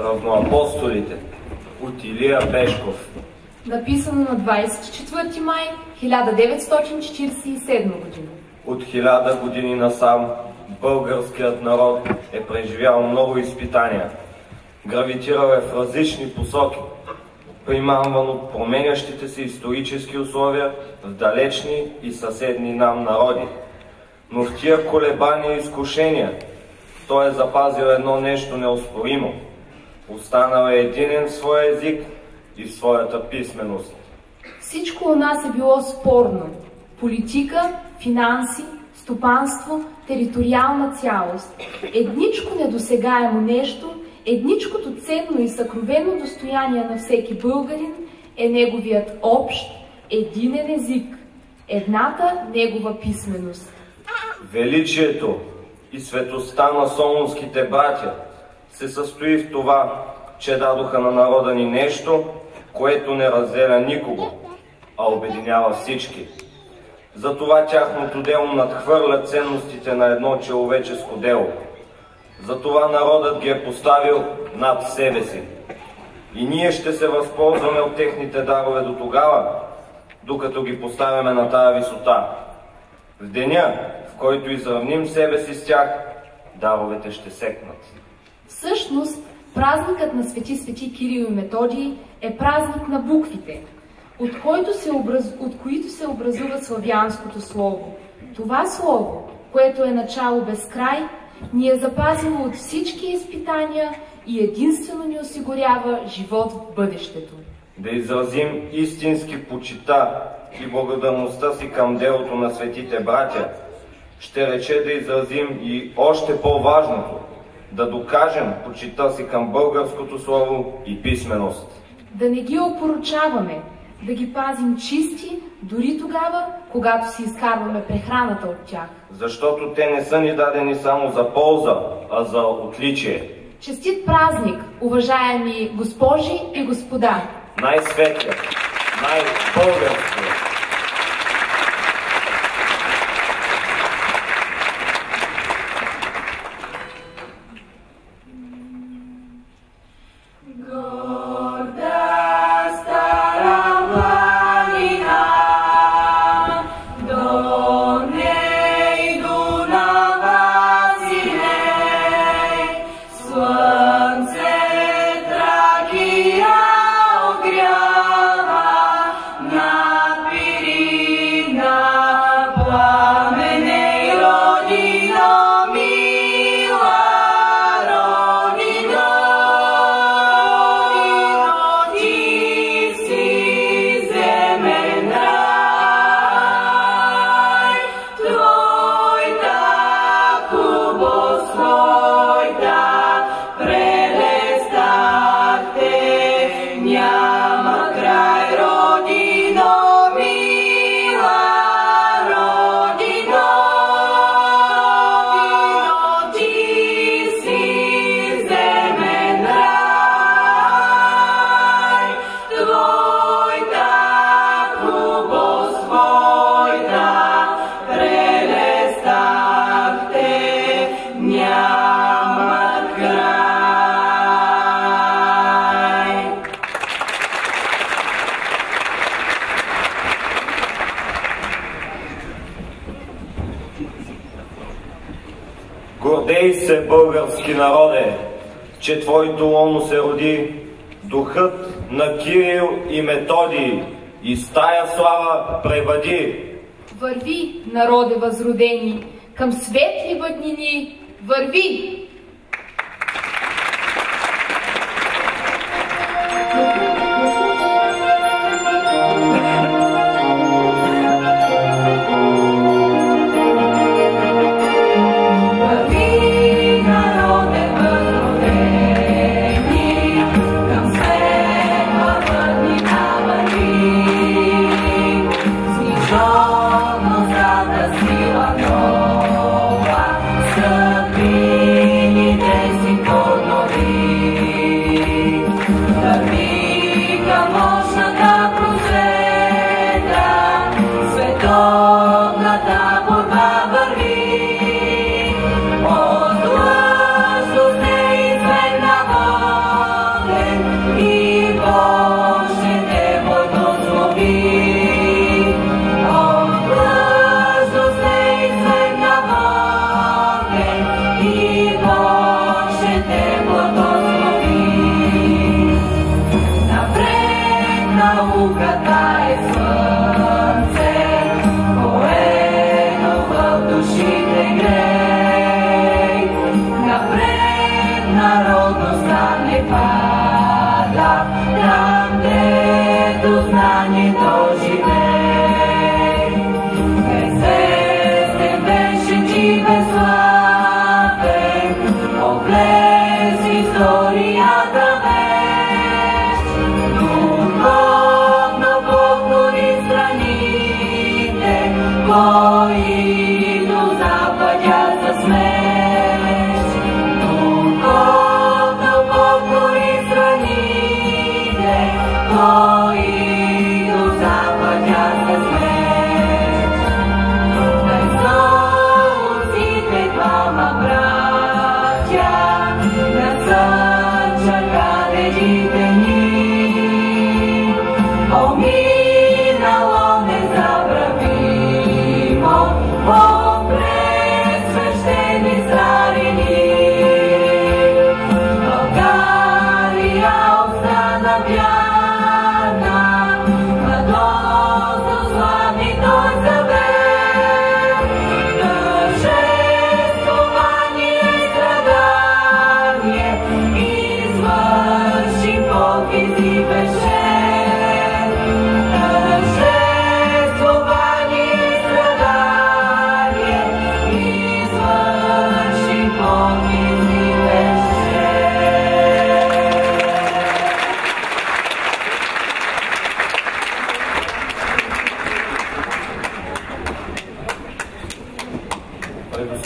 Равноапостолите от Илия Бешков. Написано на 24 май 1947 година. От 1000 години насам българският народ е преживял много изпитания. Гравитирал е в различни посоки, примамван от променящите се исторически условия в далечни и съседни нам народи. Но в тия колебания и изкушения той е запазил едно нещо неоспоримо. Останал е единен в своя език и в своята писменост. Всичко у нас е било спорно. Политика, финанси, стопанство, териториална цялост. Едничко недосегаемо нещо, едничкото ценно и съкровено достояние на всеки българин е неговият общ, единен език, едната негова писменост. Величието и светостта на солунските братя се състои в това, че дадоха на народа ни нещо, което не разделя никого, а обединява всички. Затова тяхното дело надхвърля ценностите на едно човеческо дело. Затова народът ги е поставил над себе си. И ние ще се възползваме от техните дарове до тогава, докато ги поставяме на тая висота. В деня, в който изравним себе си с тях, даровете ще секнат. Всъщност, празникът на свети Кирил и Методий е празник на буквите, от които се образува славянското слово. Това слово, което е начало без край, ни е запазило от всички изпитания и единствено ни осигурява живот в бъдещето. Да изразим истински почита и благодарността си към делото на светите братя, ще рече да изразим и още по-важното, да докажем почита си към българското слово и писменост. Да не ги опоручаваме, да ги пазим чисти, дори тогава, когато си изкарваме прехраната от тях. Защото те не са ни дадени само за полза, а за отличие. Честит празник, уважаеми госпожи и господа! Най-светлия, най-българския. Гордей се, български народе, че твоето лоно се роди духът на Кирил и Методий и с тая слава превъди. Върви, народе възродени, към светли бъднини, върви! Sila nova,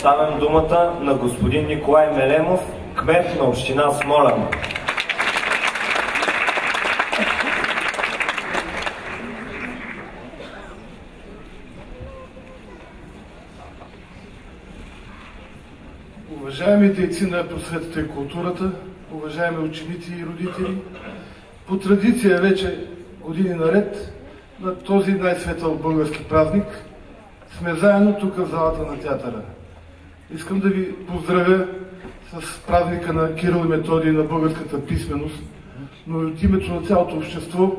Оставям думата на господин Николай Мелемов, кмет на община Смолян. Уважаеми дейци на просветата и културата, уважаеми ученици и родители, по традиция вече години наред на този най-светъл български празник сме заедно тук в залата на театъра. Искам да ви поздравя с празника на Кирил и Методий на българската писменост, но и от името на цялото общество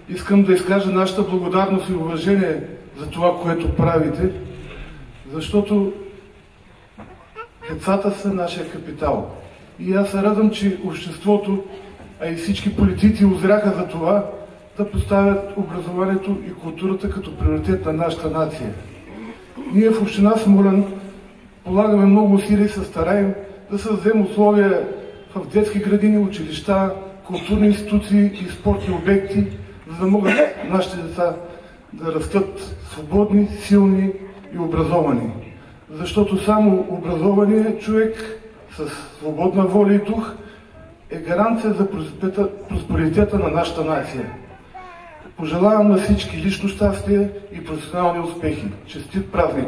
искам да изкажа нашата благодарност и уважение за това, което правите, защото децата са нашия капитал. И аз се радвам, че обществото, а и всички политици узряха за това да поставят образованието и културата като приоритет на нашата нация. Ние в община Смолян полагаме много усилия и се стараем да създадем условия в детски градини, училища, културни институции и спортни обекти, за да могат нашите деца да растат свободни, силни и образовани. Защото само образованият човек с свободна воля и дух е гаранция за просперитета на нашата нация. Пожелавам на всички лично щастие и професионални успехи. Честит празник!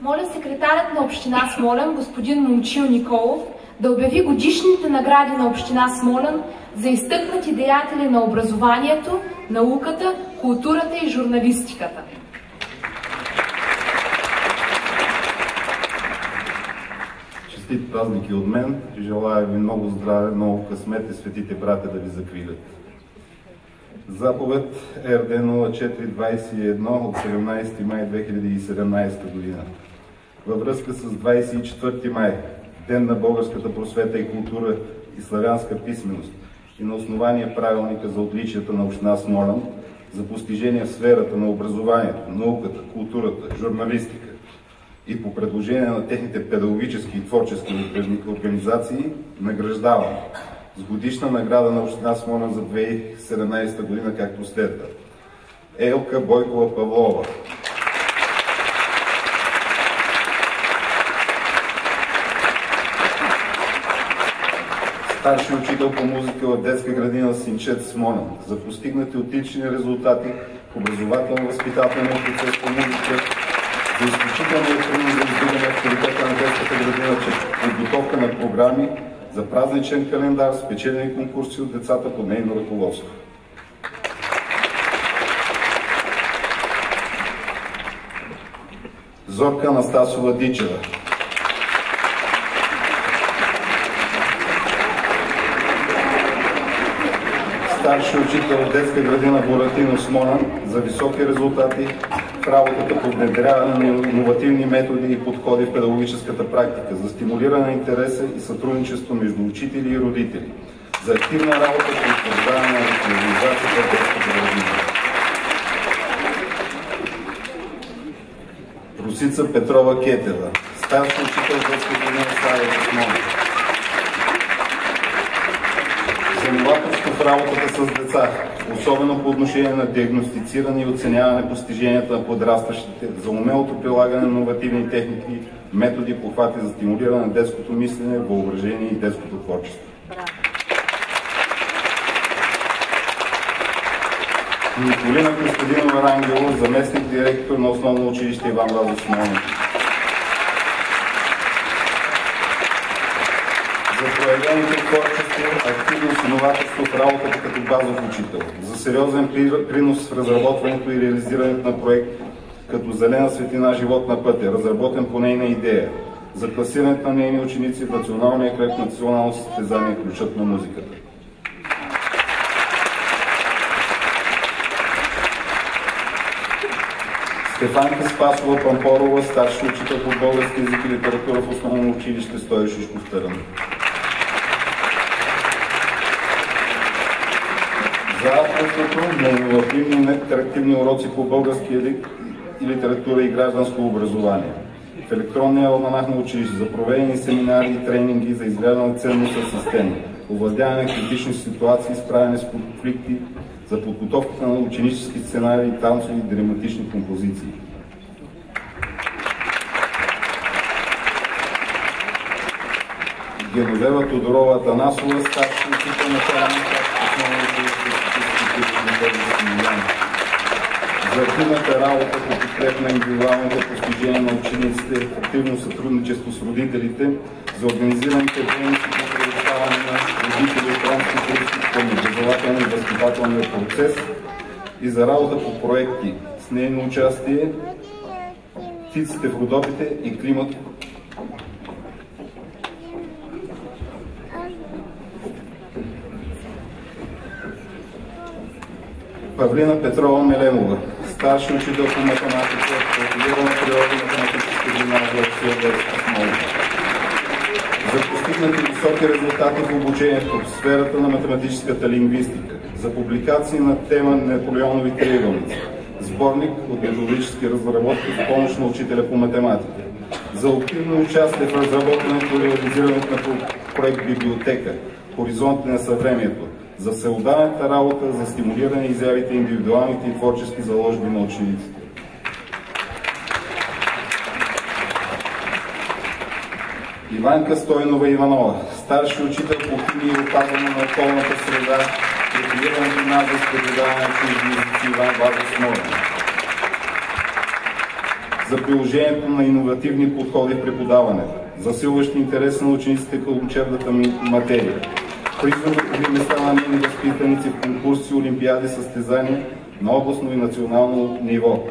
Моля секретарят на община Смолян, господин Момчил Николов, да обяви годишните награди на община Смолян за изтъкнати деятели на образованието, науката, културата и журналистиката. Честит празник и от мен. Желая ви много здраве, много късмет и светите братя да ви закрилят. Заповед РД 0421 от 17 май 2017 година. Във връзка с 24 май, Ден на българската просвета и култура и славянска писменост, и на основание правилника за отличията на община Смолян за постижения в сферата на образованието, науката, културата, журналистика и по предложение на техните педагогически и творчески организации награждавам с годишна награда на община Смолян за 2017 година, както следва: Елка Бойкова Павлова, старши учител по музика в детска градина Синчет Смолян, за постигнати отлични резултати в образователно-възпитателния процес по музика, за изключителния принос за издигане авторитета на детската градина чрез подготовка на програми, за празничен календар, спечелени конкурси от децата под нейно ръководство. Зорка Анастасова Дичева, старши учител от детска градина Буратино Смолян, за високи резултати в работата по внедряване на иновативни методи и подходи в педагогическата практика, за стимулиране на интереса и сътрудничество между учители и родители, за активна работа по утвърждаване на организацията в детската градина. Русица Петрова Кетева, старши учител в детска градина Славия Смолян, за новаторство в работата с деца, особено по отношение на диагностициране и оценяване постиженията на подрастващите, за умелото прилагане на иновативни техники, методи, похвати за стимулиране на детското мислене, въображение и детското творчество. Николина Костадинова Рангелова, заместник директор на Основно училище Иван Вазов Смолян. За проявеното творчество, активност и новаторство в работата като базов учител, за сериозен принос в разработването и реализирането на проект като Зелена светлина живот на пътя, разработен по нейна идея, за класирането на нейни ученици в националния кръг национално състезание Ключът на музиката. Стефанка Спасова Пампорова, старши учител по български език и литература в Основно училище Стою Шишков Търън. За авторството на иновативни и интерактивни уроци по български език и литература и гражданско образование. В електронния алманах на училище за проведени семинари и тренинги за изграждане на ценностна система, овладяване на критични ситуации, справяне с конфликти, за подготовката на ученически сценарии, танцови и драматични композиции. Геновева Тодорова Атанасова, старши учител на керамика, за активната работа по подкрепа на индивидуалните постижения на учениците, активно сътрудничество с родителите, за организираните дейности по предоставяне на родители от ромски произход към образователния и възпитателния процес и за работа по проекти с нейно участие, птиците в Родопите и климат. Павлина Петрова Мелемова, старши учител по математика, профилирана природна математическа гимназия от Силверска Смола. За постигнати високи резултати в обучението в сферата на математическата лингвистика, за публикации на тема Наполеонови триъгълници, сборник от методически разработки в помощ на учителя по математика, за активно участие в разработването и реализирането на проект Библиотека, хоризонти на съвремието, за всеотдайната работа за стимулиране изявите индивидуалните и творчески заложби на учениците. Иванка Стойнова Иванова, старши учител по химия и опазване на околната среда, профилирана гимназия с преподаване на чужди езици Иван Вазов Смолен. За приложението на иновативни подходи в преподаването, засилващи интереса на учениците към учебната материя, призови места на нейни възпитаници в конкурси, олимпиади, състезания на областно и национално ниво,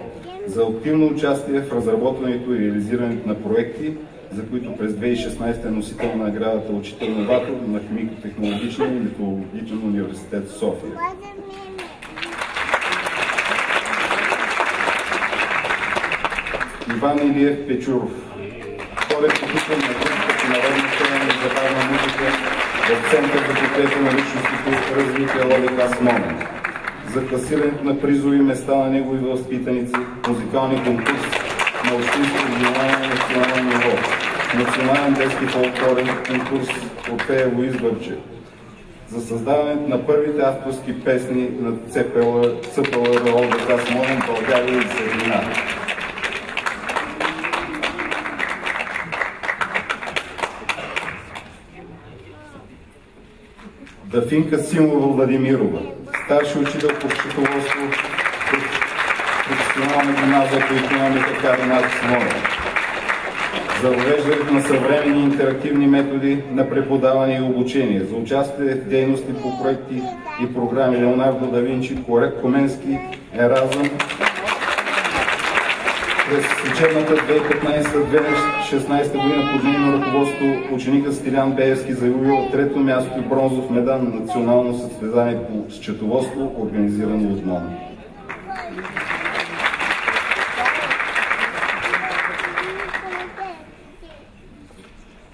за активно участие в разработването и реализирането на проекти, за които през 2016 е носител на наградата Учител новатор на Химико-технологичния и метеорологичен университет в София. Иван Илиев Печуров, втория посетител на групата по народна сцена и забавна музика в Център за подкрепа на личностното развитие ЛДК Смолян. За класирането на призови места на негови възпитаници, музикални конкурси на общинско, регионално и национално ниво, национален детски фолклорен конкурс от Пеево Избърче, за създаването на първите авторски песни на ЦПЛР ЛДК Смолян, България и Средина. Дафинка Симова Владимирова, старши учител по счетоводство в професионална гимназия по икономика Каринак Смолян. За въвеждането на съвременни интерактивни методи на преподаване и обучение, за участие в дейности по проекти и програми Леонардо да Винчи, Коменски, Еразъм. През учебната 2015-2016 година под нейно ръководство ученикът Стилян Беевски завоюва трето място и бронзов медал на национално състезание по счетоводство, организирано от МОН.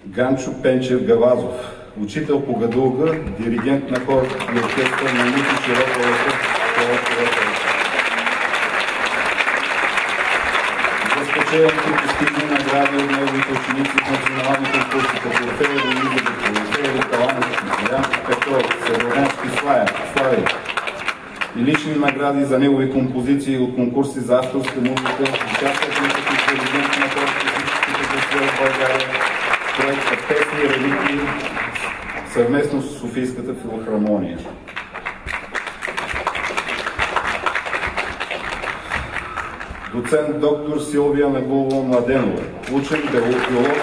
Ганчо Пенчев Гавазов, учител по гадулга, диригент на хор и оркестър на Нито Широка спечелените постигни награди от неговите ученици в национални конкурси, като Орфея до Лиза, Орфея Таланов, Мирян Петров, Северенски Слави и лични награди за негови композиции от конкурси за авторска музика, участват като диригент на хор в градове в България, проекта Песни и религии съвместно с Софийската филхармония. Доцент доктор Силвия Мегулова Младенова, учен, биолог,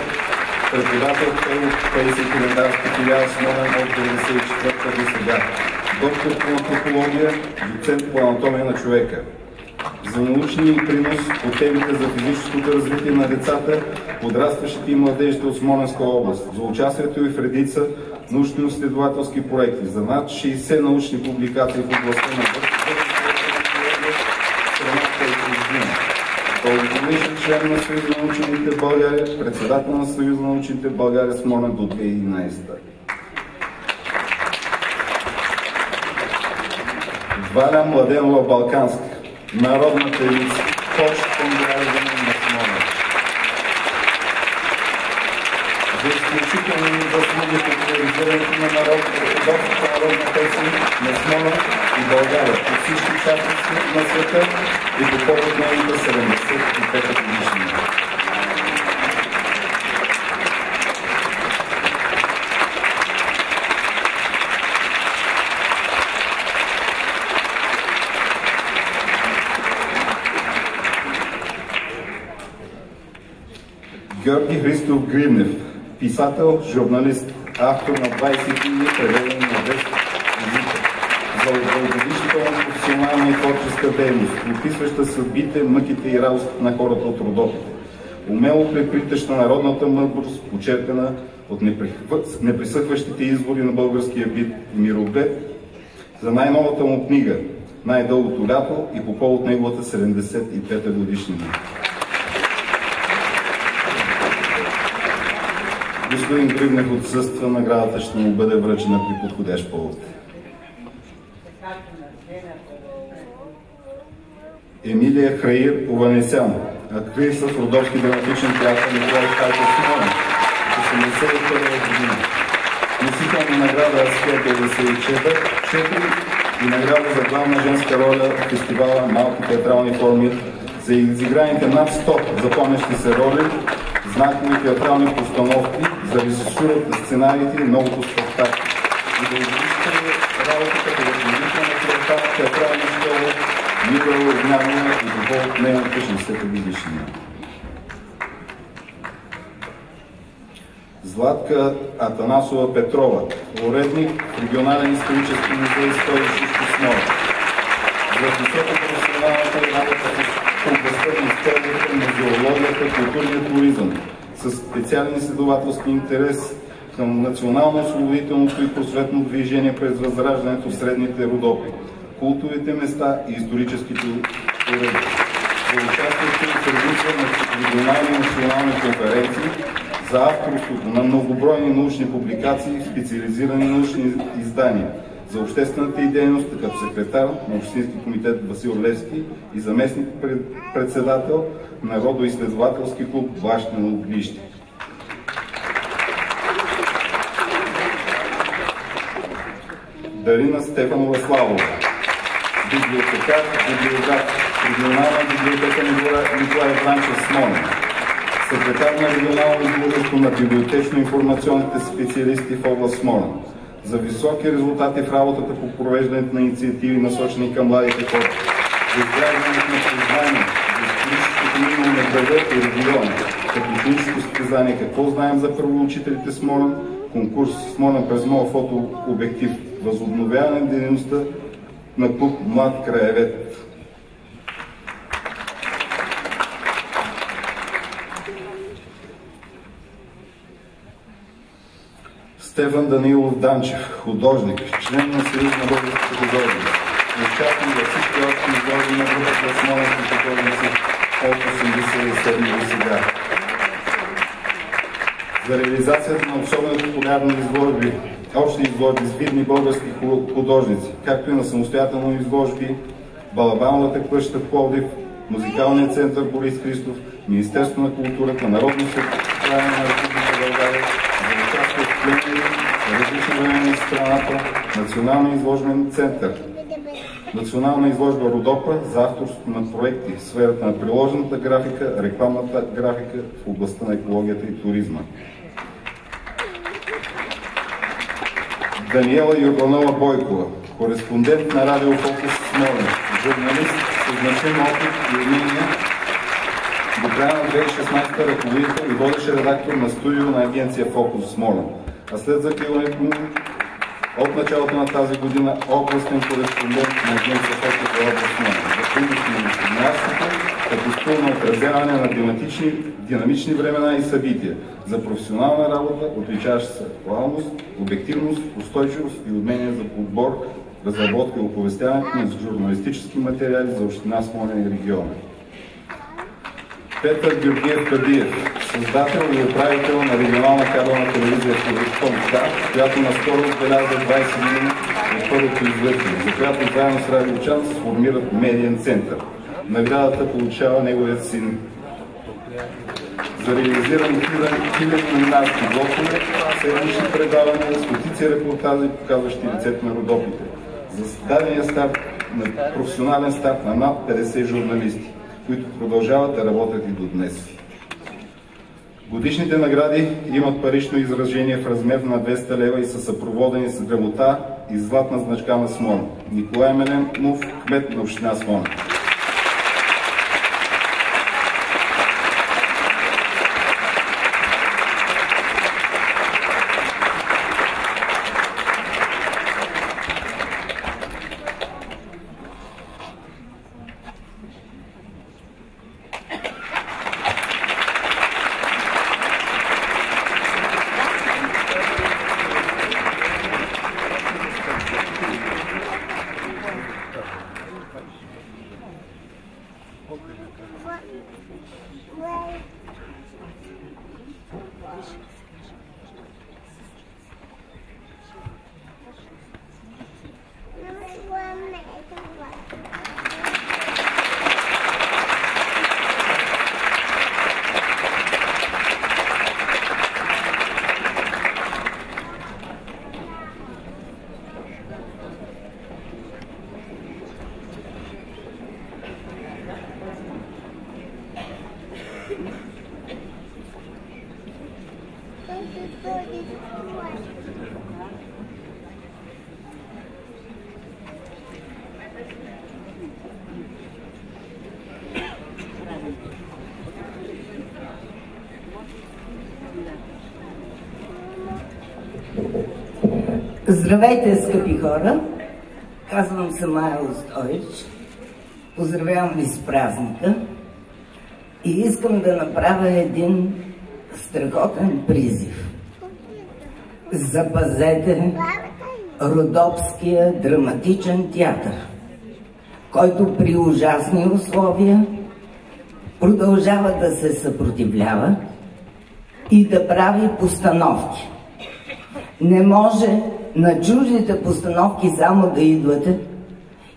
преподавател в Европейски календарски филиал Смолян от 1994 до сега, доктор по антропология, доцент по анатомия на човека. За научния принос по темите за физическото развитие на децата, подрастващите и младежите от Смолянска област, за участието и в редица научно-изследователски проекти, за над 60 научни публикации в областта на страната и чужбина. Дългогодишен член на Съюза на учените в България, председател на Съюза на учените в България Смолян до 2011. Валя Младенова Балканска, народна певица, почет към граждани на Смолян. За изключителни заслуги по реализирането на народна песен на Смолян и България по всички части на света и по повод нейната 75-та годишнина. Георги Христов Гривнев, писател, журналист, автор на 20 книги, преведени на 10 езика, за дългогодишната професионална и творческа дейност, описваща съдбите, мъките и радост на хората от Родопите. Умело преплитаща народната мъдрост, почерпена от непресъхващите извори на българския бит и мироглед, за най-новата му книга «Най-дългото лято» и по повод неговата 75-та годишнина. Господин Гривнев отсъства, наградата ще му бъде връчена при подходящ повод. Емилия Хаир Ованесян, актриса в Родопски драматичен театър Николай Стайков Смолян, 1981 година. Носител на награда Асфия 94 и награда за главна женска роля в фестивала Малки театрални форми за изиграните над 100 запомнящи се роли, знакови театрални постановки, за режисурата на сценариите и многото спектакли. И да излизате работата като ръководител на театрална школа Мира Огнянова и по повод нейната 60-та годишнина. Златка Атанасова Петрова, уредник в Регионален исторически музей История Смолян. За високо професионалната работа в областта на историята, музеологията, културния туризъм, с специален изследователски интерес към национално-освободителното и просветно движение през възраждането в Средните Родопи, култовите места и историческите уреди. За участието в сервиса на регионални и национални конференции, за авторството на многобройни научни публикации, специализирани научни издания, за обществената и дейност като секретар на Общински комитет Васил Левски и заместник председател на Родоизследователски клуб Бащино оглище. Дарина Стефанова Славова, библиотекар, библиограф, регионална библиотека Николай Вранчев Смолян, секретар на регионално дружество на библиотечно-информационните специалисти в област Смолян, за високи резултати в работата по провеждането на инициативи, насочени към младите хора, за изграждането на признание, за историческото минало на града и региона, като клиническо състезание «Какво знаем за правоучителите Смолян», конкурс Смолян през моя фотообектив, възобновяване на дейността на клуб Млад краевед. Стефан Данилов Данчев, художник, член на Съюз на българските художници, участник във всички общи изложби на групата Смолянски художници от 1987 до сега. За реализацията на особено популярни изложби, общи изложби с видни български художници, както и на самостоятелни изложби Балабановата къща в Пловдив, Музикалният център Борис Христов, Министерство на културата, Народно събрание на Република България, за участие в пленери на различни времена в страната, Националния изложбен център, Национална изложба Родопа за авторство на проекти в сферата на приложената графика, рекламната графика в областта на екологията и туризма. Даниела Йорданова Бойкова, кореспондент на Радио Фокус Смолян, журналист с значим опит и умения, до края на 2016 ръководител и водещ редактор на студио на агенция Фокус Смолян, а след закриването му от началото на тази година областен кореспондент на агенция Фокус за област Смолян, за принос на информацията, като стил на отразяване на динамични времена и събития, за професионална работа, отличаваща се актуалност, обективност, устойчивост и умение за подбор, разработка и оповестяването на журналистически материали за община Смолян и региона. Петър Георгиев Кадиев, създател и управител на регионална кабелна телевизия в Томска, която наскоро отбеляза 20 години от първото излъчване, за която заедно с Радио Чанс сформират медиен център. Наградата получава неговият син. За реализиране хиляди номинарски блокове, седмични предавания, стотици репортажи, показващи лицето на Родопите. За дадения старт на професионален старт на над 50 журналисти, които продължават да работят и до днес. Годишните награди имат парично изражение в размер на 200 лева и са съпроводени с грамота и златна значка на Смолян. Николай Меленов, кмет на община Смолян. Здравейте, скъпи хора! Казвам се Майя Остоич. Поздравявам ви с празника и искам да направя един страхотен призив. Запазете Родопския драматичен театър, който при ужасни условия продължава да се съпротивлява и да прави постановки. Не може на чуждите постановки само да идвате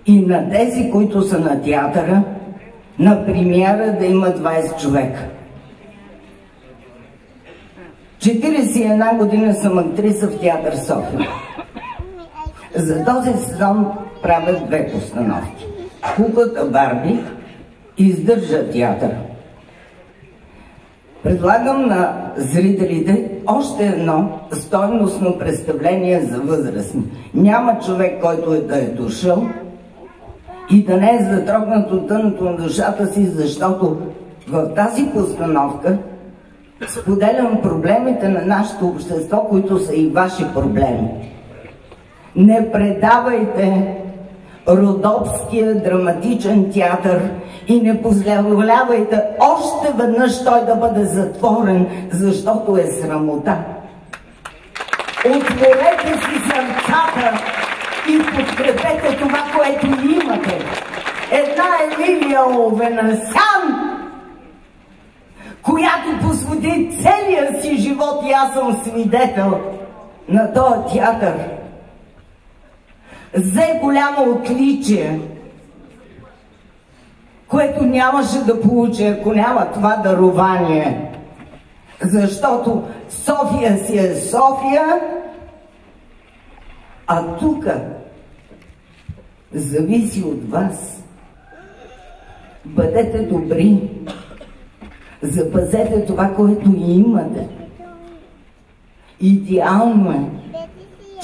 и на тези, които са на театъра, на премиера да има 20 човека. 41 година съм актриса в театър София. За този сезон правя 2 постановки. Куклата Барби издържа театър. Предлагам на зрителите още едно стойностно представление за възрастни. Няма човек, който да е дошъл и да не е затрогнат от дъното на душата си, защото в тази постановка споделям проблемите на нашето общество, които са и ваши проблеми. Не предавайте Родопския драматичен театър и не позволявайте още веднъж той да бъде затворен, защото е срамота. Отворете си сърцата и подкрепете това, което имате. Една Емилия Овенесян, която посвети целия си живот, и аз съм свидетел на този театър, взе голямо отличие, което нямаше да получи, ако няма това дарование. Защото София си е София, а тук зависи от вас. Бъдете добри, запазете това, което имате. Идеално е,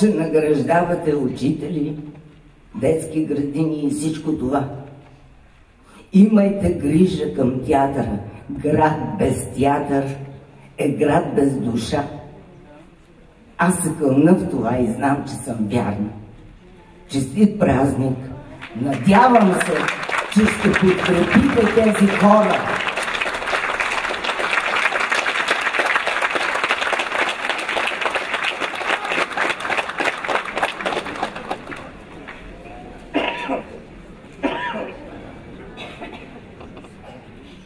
че награждавате учители, детски градини и всичко това. Имайте грижа към театъра. Град без театър е град без душа. Аз се кълна в това и знам, че съм вярна. Честит празник! Надявам се, че ще подкрепите тези хора.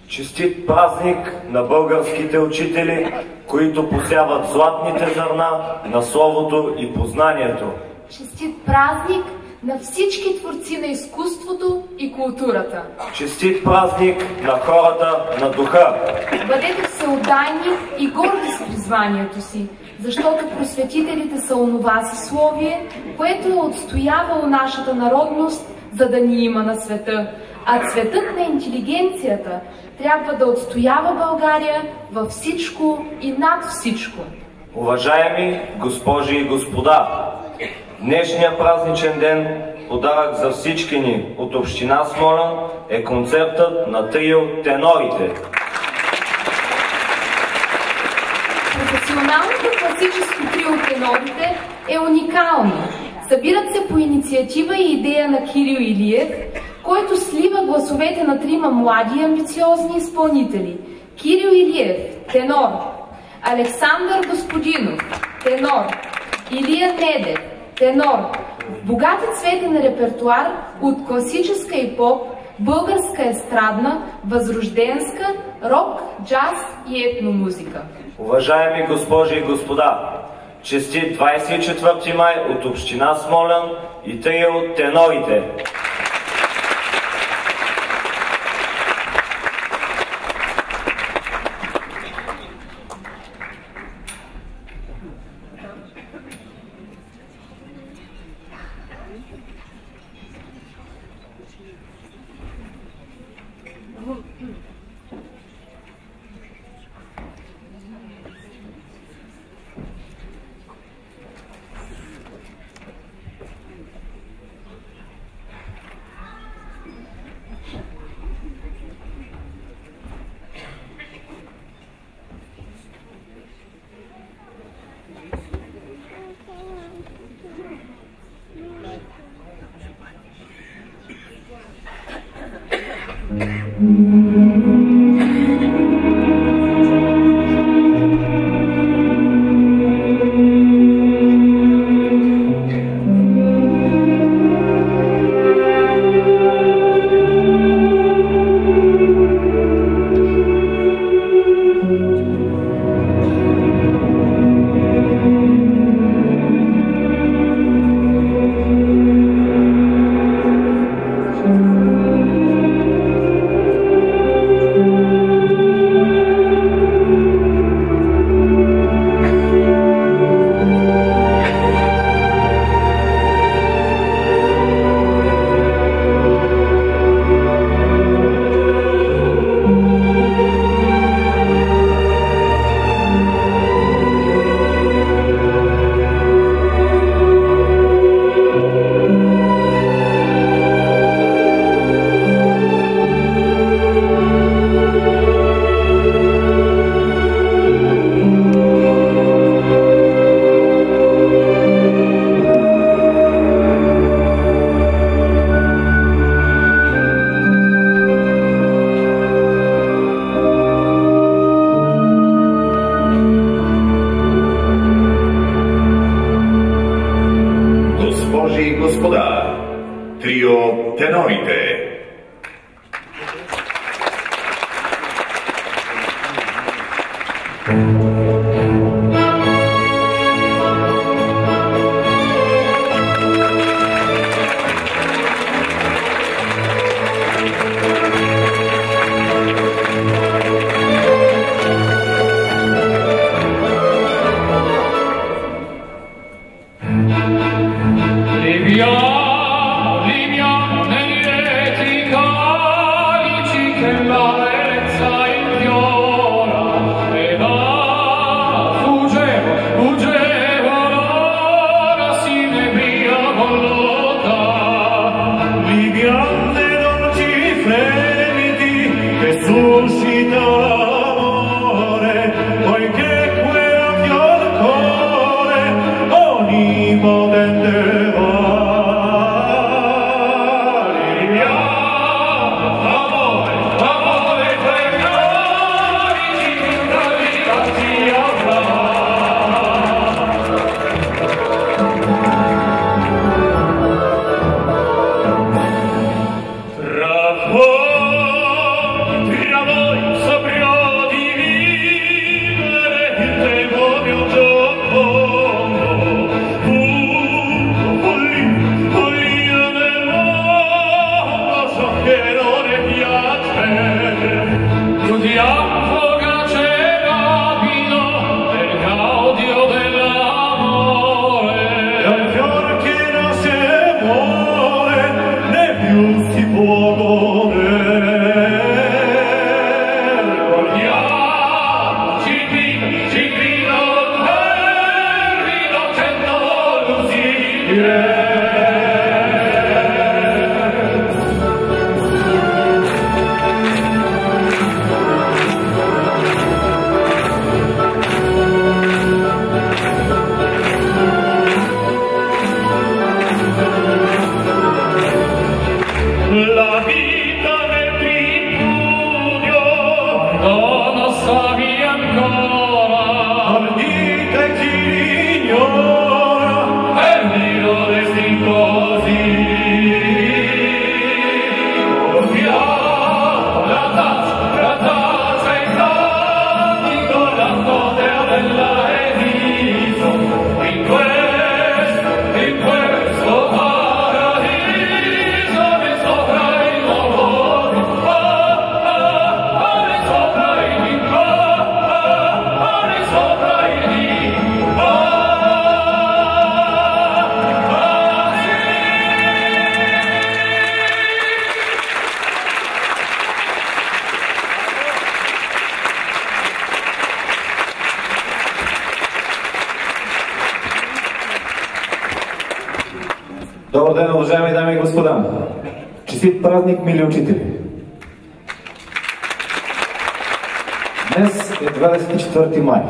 Честит празник на българските учители, които посяват златните зърна на словото и познанието. Честит празник на всички творци на изкуството и културата. Честит празник на хората на духа! Бъдете всеотдайни и горди с призванието си, защото просветителите са онова съсловие, което е отстоявало нашата народност, за да ни има на света, а цветът на интелигенцията трябва да отстоява България във всичко и над всичко. Уважаеми госпожи и господа, днешния празничен ден подарък за всички ни от община Смолян е концертът на трио Тенорите. Професионалното класическо трио Тенорите е уникално. Събират се по инициатива и идея на Кирил Илиев, който слива гласовете на трима млади и амбициозни изпълнители. Кирил Илиев – тенор, Александър Господинов – тенор, Илия Недев – тенор. Богат е цветен репертуар от класическа и поп, българска естрадна, възрожденска, рок, джаз и етномузика. Уважаеми госпожи и господа, честит 24 май от община Смолян и трио Тенорите! Trio Tenorite. Follia Добър ден, уважаеми дами и господа! Честит празник, мили учители! Днес е 24 май.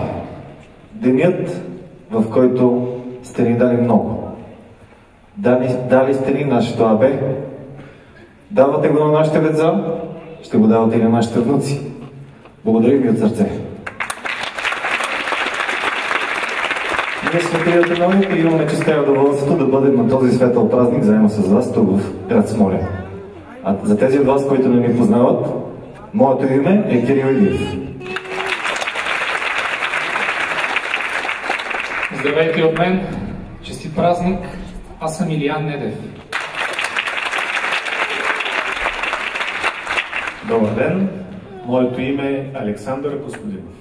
Денят, в който сте ни дали много. Дали сте ни нашето АБ. Давате го на нашите деца, ще го давате и на нашите внуци. Благодарим ви от сърце. Ние сме Трията наука и имаме честа и удоволствието да бъдем на този светъл празник заедно с вас тук в град Смолян. А за тези от вас, които не ни познават, моето име е Кирил Илиев. Здравейте от мен, честит празник, аз съм Илиян Недев. Добър ден, моето име е Александър Господинов.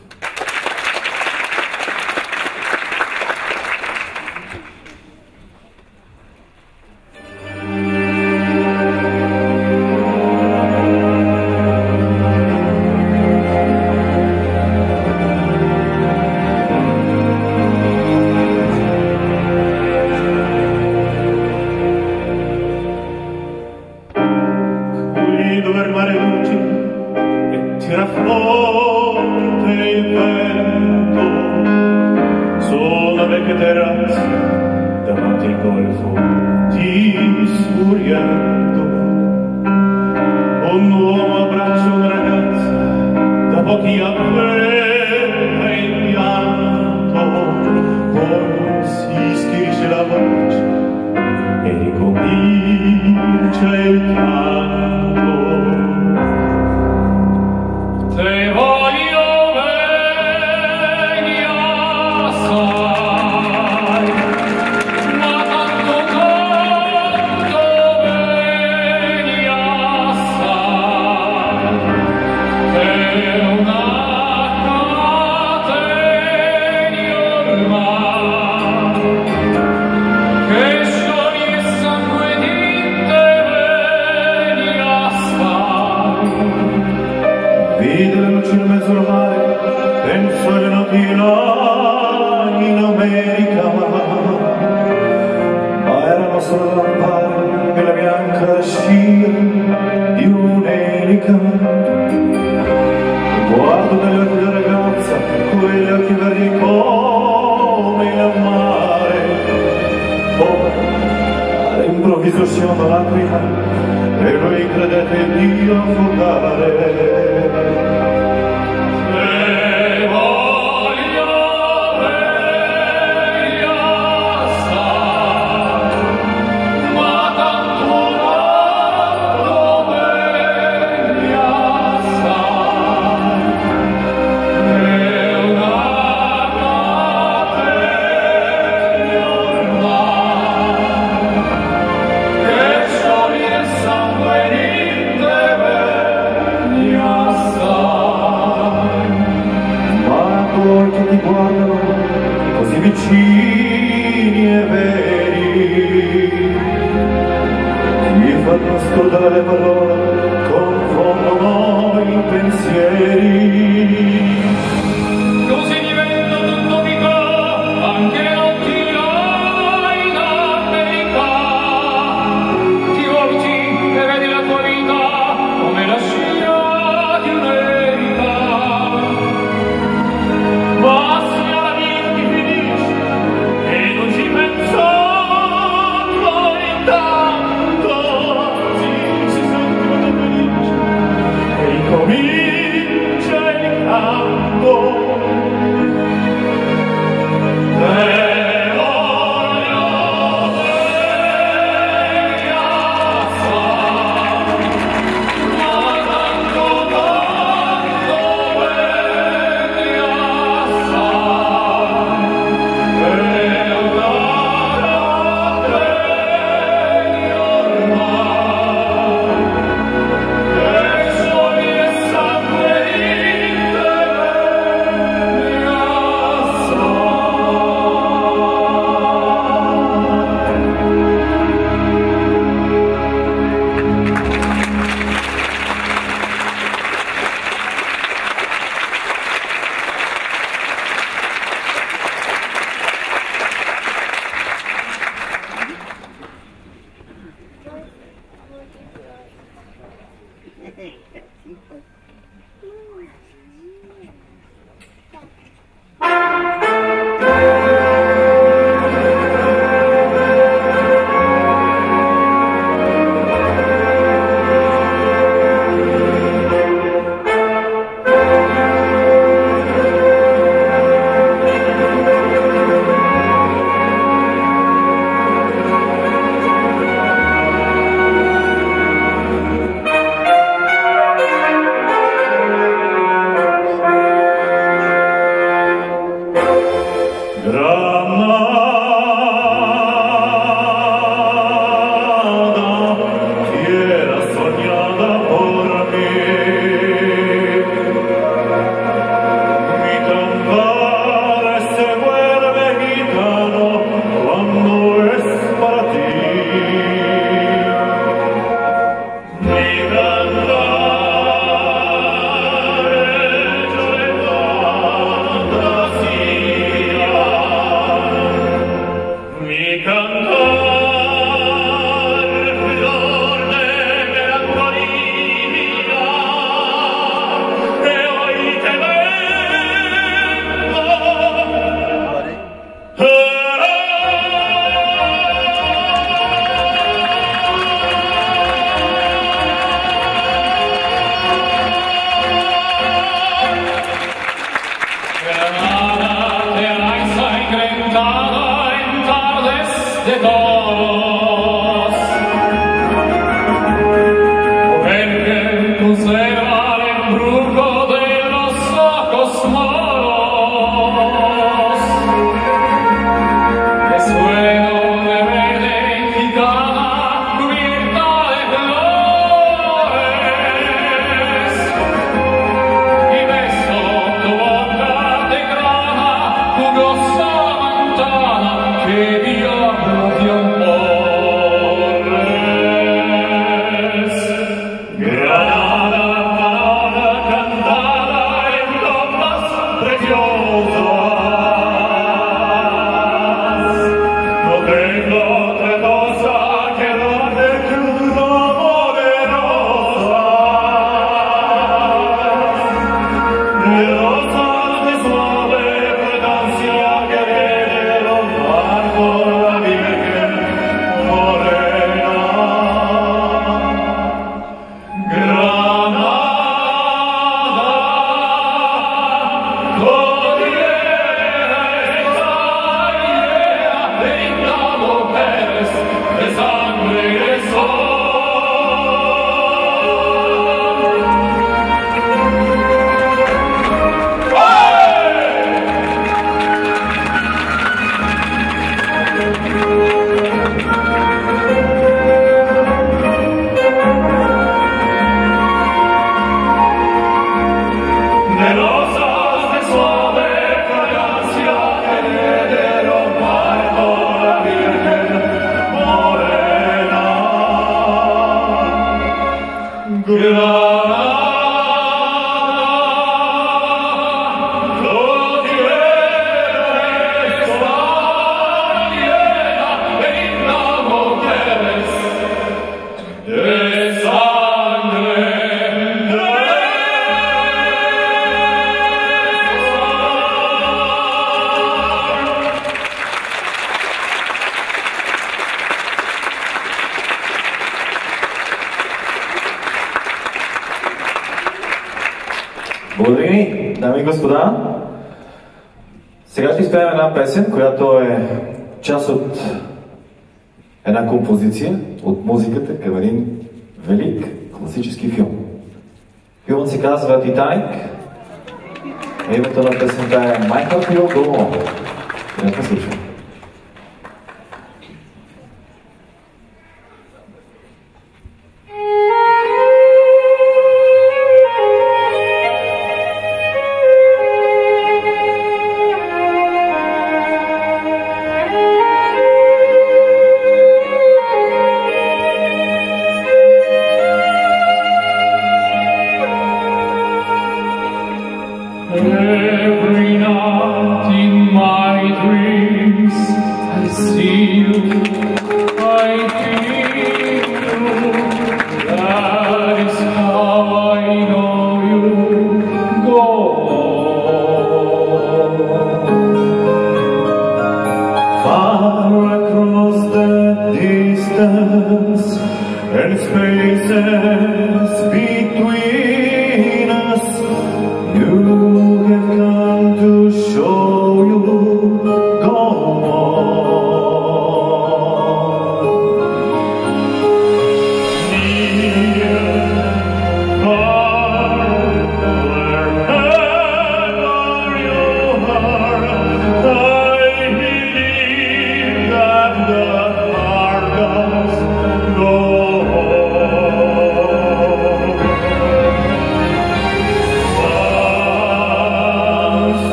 Благодаря ви, дами и господа. Сега ще изпеем една песен, която е част от една композиция от музиката към един велик класически филм. Филмът се казва Титаник. Името на песента е My Heart Will Go On. Приятно слушане. Every night in my dreams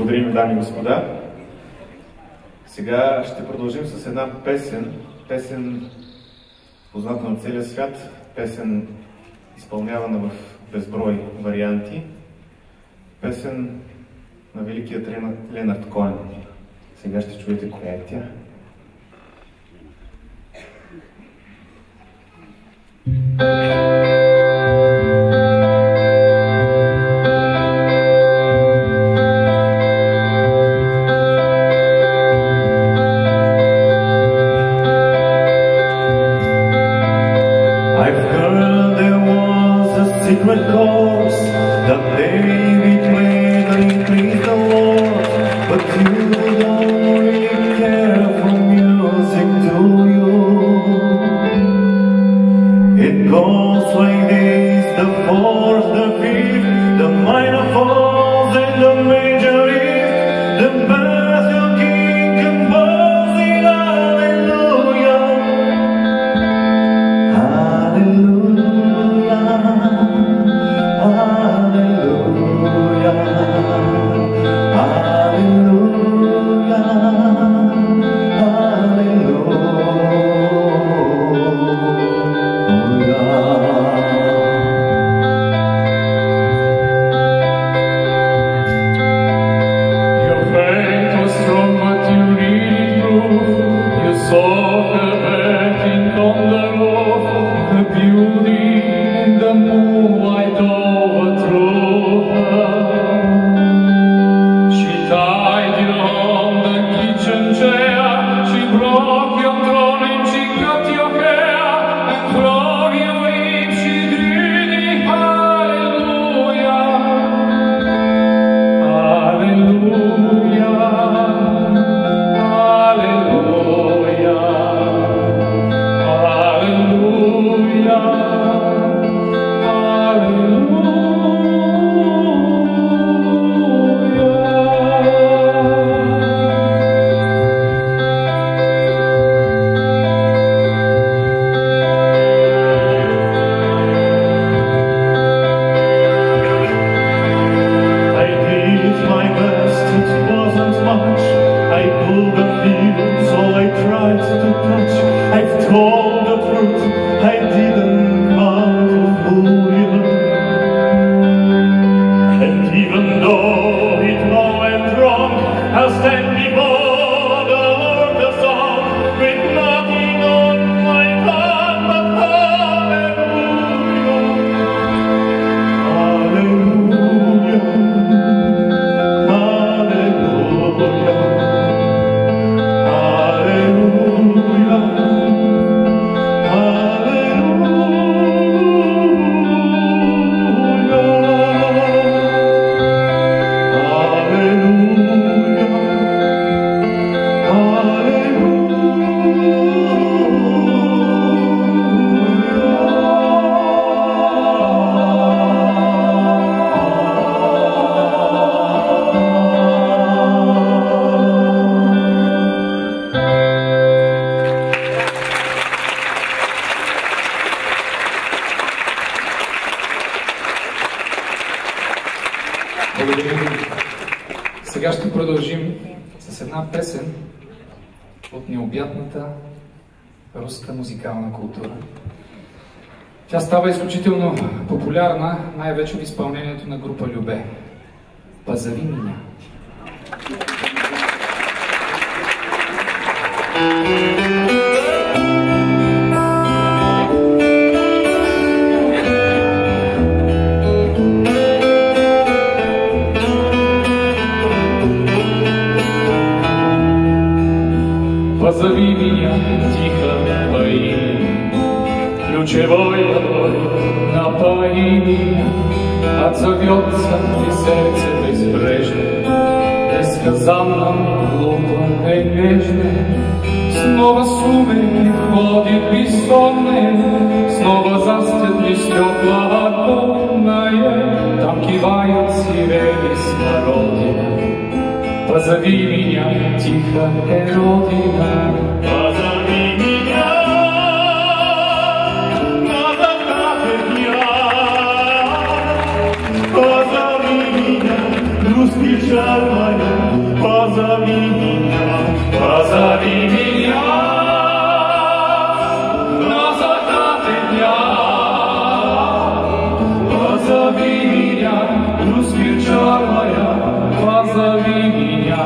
Благодарим, дами и господа. Сега ще продължим с една песен позната на целия свят, песен изпълнявана в безброй варианти, песен на великият Ленард Коен. Сега ще чуете коя е тя. Сега ще продължим с една песен от необятната руска музикална култура. Тя става изключително популярна, най-вече в изпълнението на група Любе. Позови меня. Позови меня тихо по имени, ключевой водой напои меня, отзовется и сердце безбрежное, несказанно, глупо и нежно. Снова сумерки входит бессонные, снова застят стекла оконные, там кивают сирени смородина. Позови меня тихо, Родина, позови меня на закате дня, позови меня, русский жар моя. позови меня, распечатая, позови меня.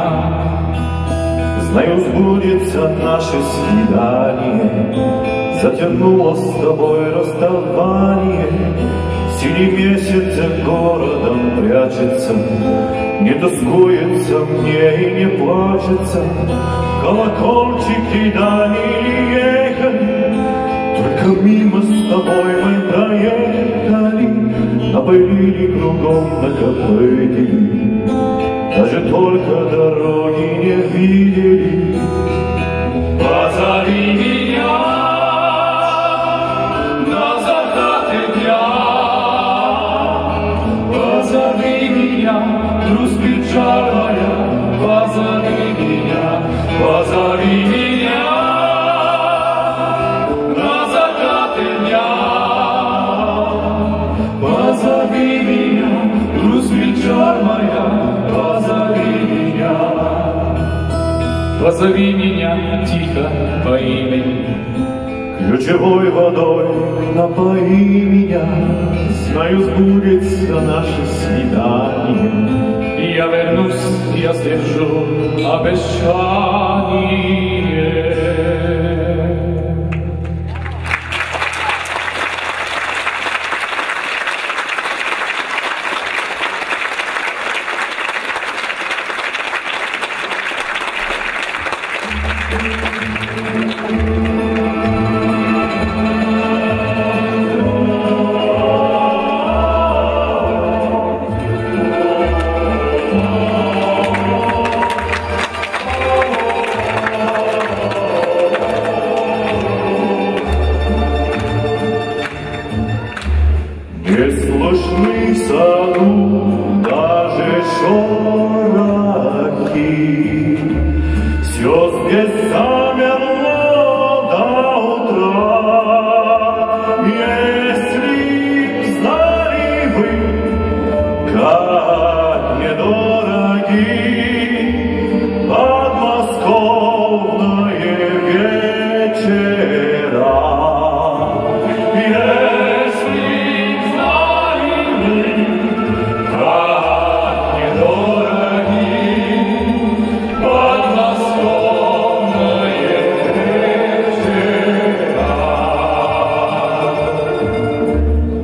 Знаю, сбудется наше свидание, затянуло с тобой расставание. Синий месяц городом прячется, не тоскуется мне и не плачется. Колокольчики дали ехали, только мимо с тобой мы проехали. Напылили кругом, накопытили, даже только дороги не видели. Позови меня на закаты дня, позови меня, распечатая, позови меня, позови меня на закаты дня, позови меня, распечатая, позови меня. Позови меня тихо по имени, ключевой водой напои меня. Знаю, сбудется наше свидание, и я вернусь, я сдержу обещание. не слышны в саду даже шорохи. Все здесь замерло до утра. Если б знали вы, как недороги подмосковные вечера.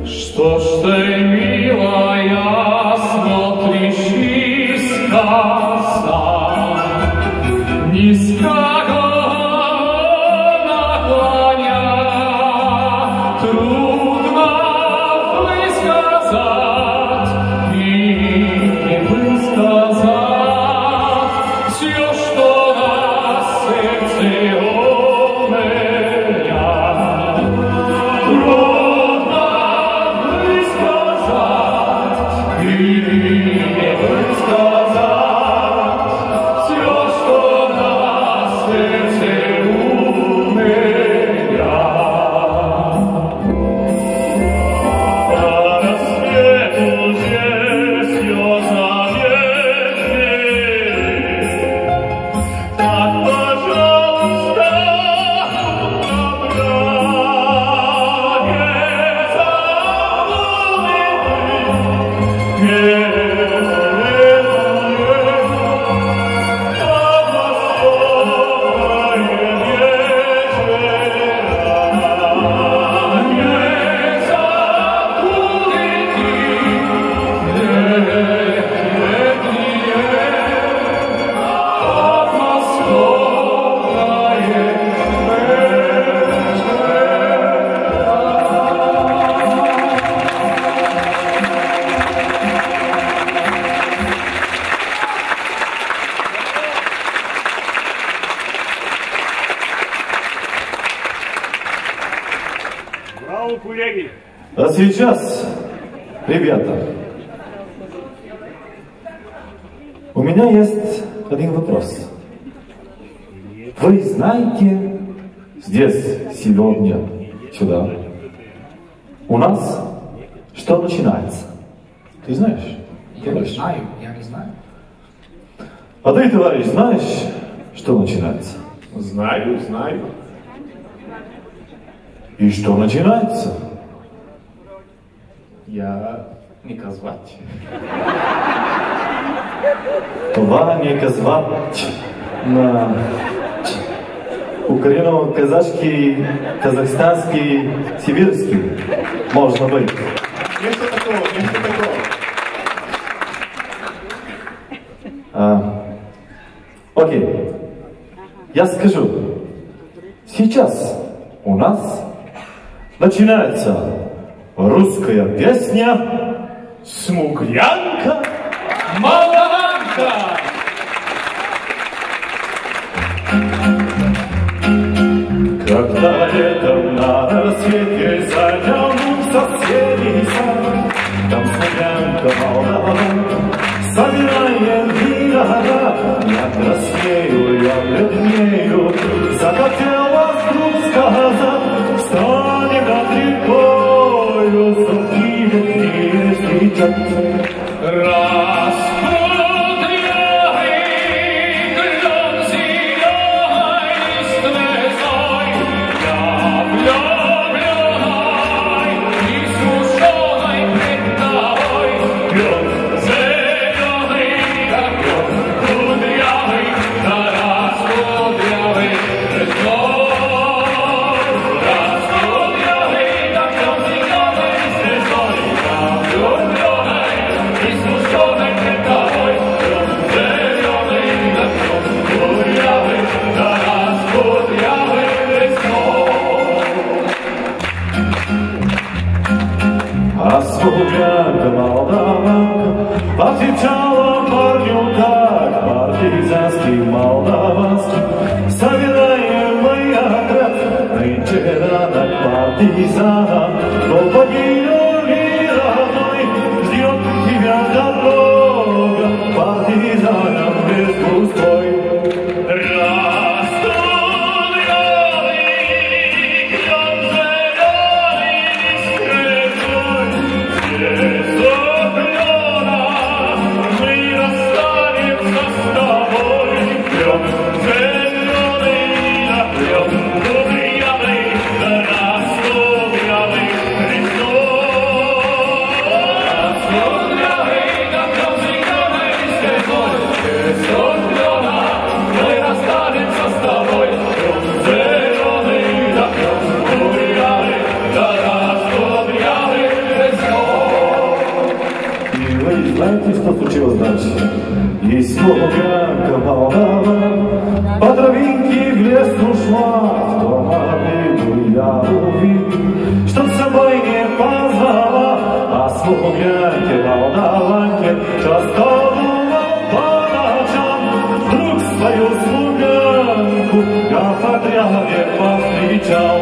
Что ж ты, милая, смотришь искоса, низко наклоня, трудно высказать и не высказать все, что на сердце у меня. Трудно не высказать все, что на сердце у меня. По рассвету здесь все заветнее, так, пожалуйста, А сейчас, ребята, у меня есть один вопрос. Вы знаете, здесь сегодня, сюда, у нас что начинается? Ты знаешь? Я не знаю. А ты, товарищ, знаешь, что начинается? Знаю. И что начинается? Я не казват. Това не казват на украино-казашки, казахстански, сибирски. Може да бъде. Нещо такова, нещо такова. Окей. Я скажу. Сейчас у нас начинается русская песня «Смуглянка Молдаванка». Когда летом на рассвете затянутся соседи сад, там смуглянка Молдаванка собирает виноград. Я краснею, я бледнею, захотелось вдруг сказать, станем над рекою, сумки летние встречать. А смуглянка Молдаванка отвечала парню так, партизанский, молдаванский. Собираем мы отряд, нынче рано к партизанам, но погибли родной, ждет тебя дорога, партизанам без пустой. Знаете, что случилось дальше? И смуглянка Молдаванка по травинке в лес ушла, в том обиду я увидел, чтоб с собой не позвала. А смуглянке Молдаванке часто думал по ночам, вдруг свою смуглянку я в отряде повстречал.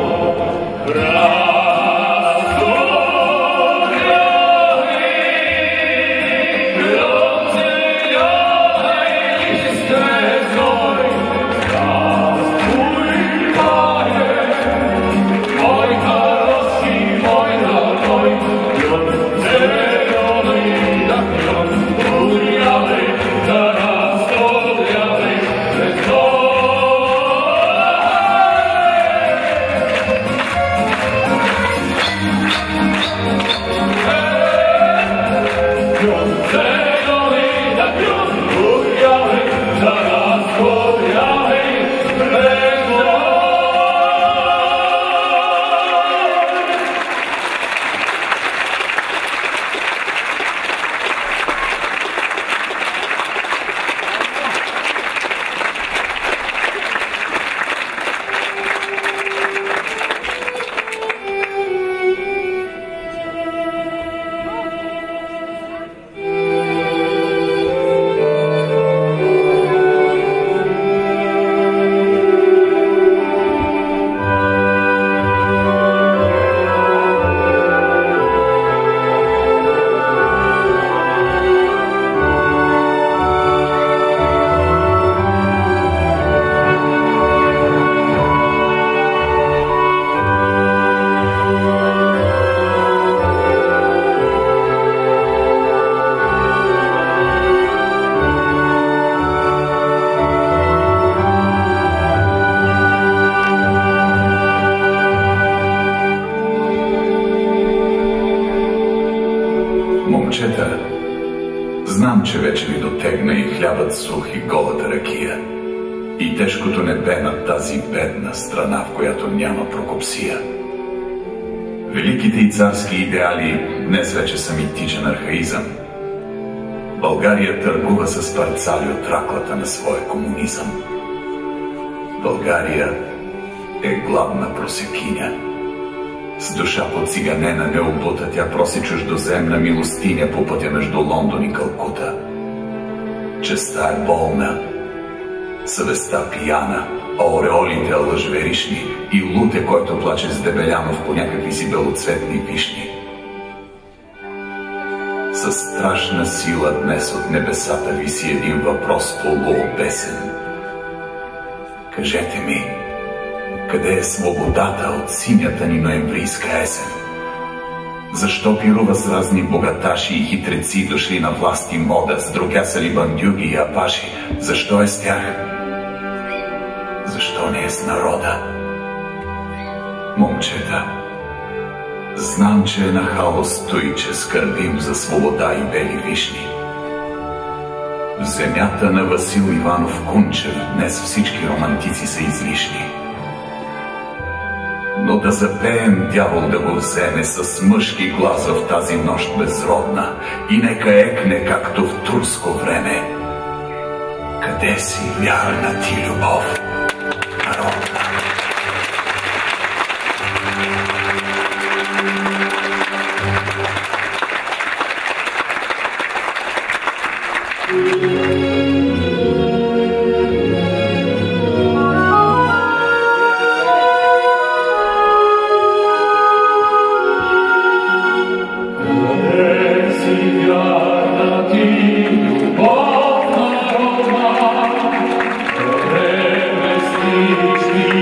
Мой хороший, мой родной, момчета, знам, че вече ви дотегна и хлябът сух и голата ракия, и тежкото небе над тази бедна страна, в която няма прокопсия. Великите и царски идеали днес вече са митичен архаизъм. България търгува с парцали от раклата на своя комунизъм. България е гладна просекиня. С душа подциганена необута, тя проси чуждоземна милостиня по пътя между Лондон и Калкута. Честта е болна, съвестта пияна, а ореолите лъжверишни и луте, който плаче с Дебелянов по някакви си белоцветни вишни. Със страшна сила днес от небесата виси един въпрос полуобесен. Кажете ми, къде е свободата от синята ни ноемврийска есен? Защо пирува с разни богаташи и хитреци дошли на власт и мода, сдрогясали бандюги и апаши? Защо е с тях? Защо не е с народа? Момчета, знам, че е нахало стои, че скърбим за свобода и бели вишни. В земята на Васил Иванов Кунчев днес всички романтици са излишни. Но да запеем дявол да го вземе с мъжки глас в тази нощ безродна и нека екне, както в турско време. Къде си, вярна ти любов, народна? Къде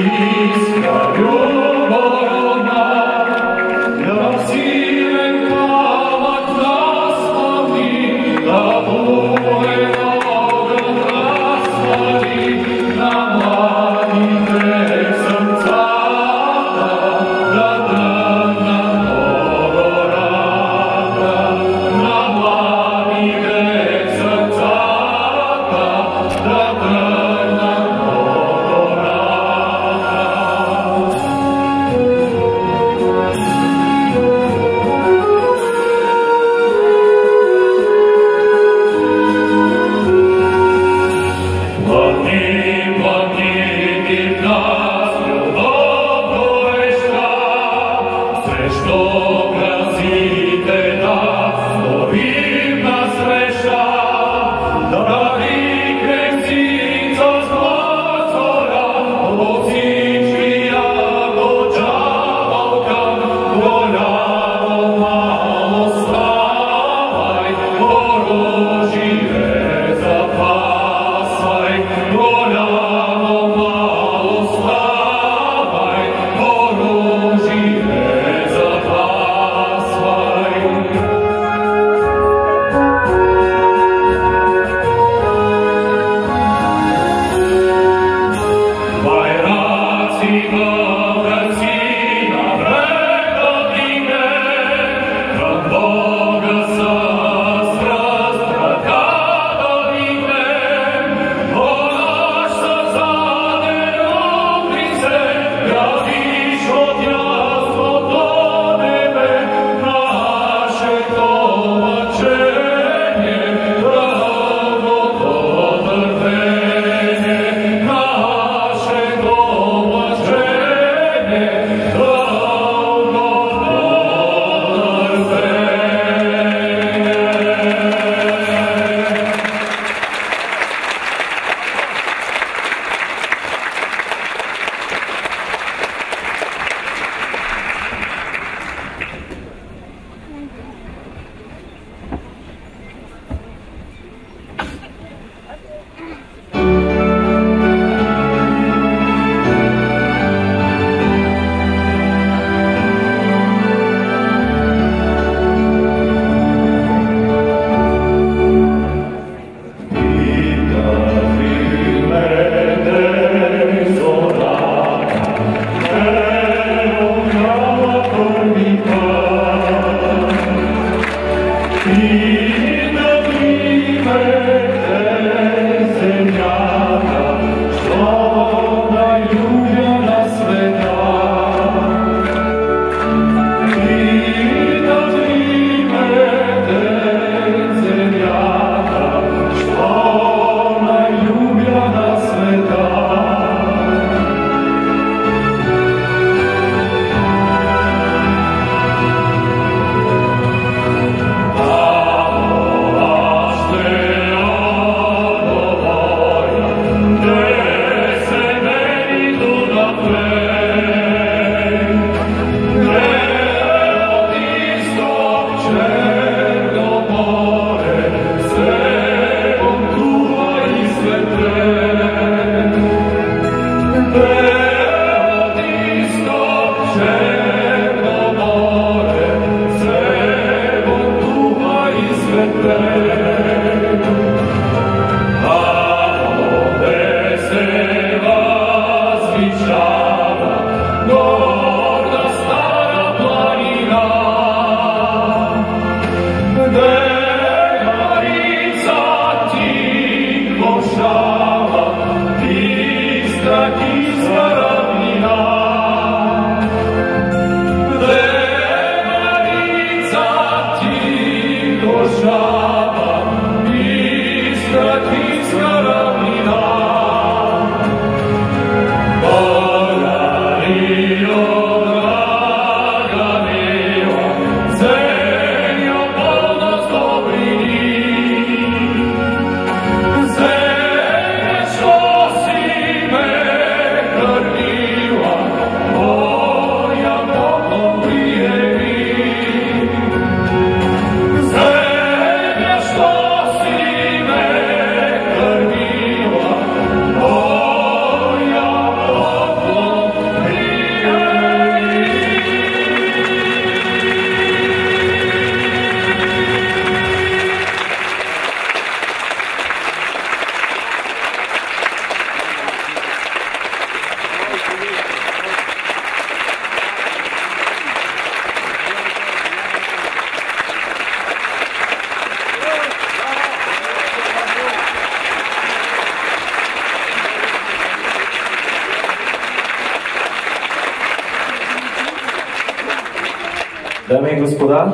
Дами и господа,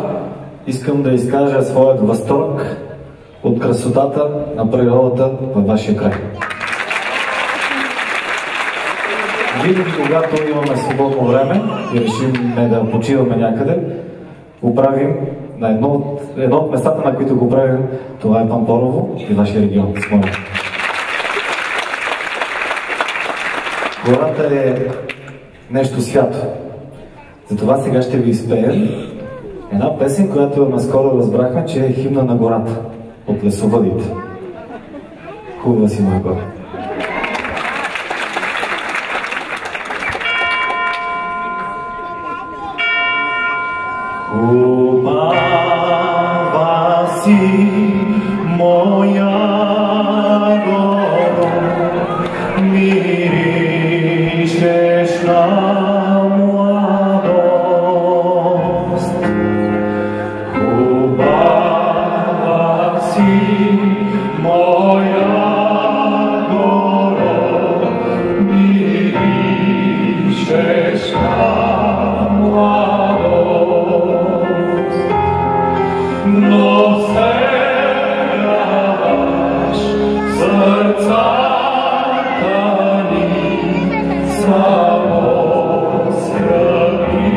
искам да изкажа своят възторг от красотата на природата във вашия край. Винаги, когато имаме свободно време и решим да почиваме някъде, го правим на едно от местата, на които го правим, това е Пампорово и вашия регион. Гората е нещо свято. Затова сега ще ви изпеем една песен, която наскоро разбрахме, че е химна на гората от лесовъдите. Хубава си, моя гора. Хубава си, моя гора, миришеш на младост. Хубава си, моя гора, миришеш на младост. Но сегаш сърцата ни само скръби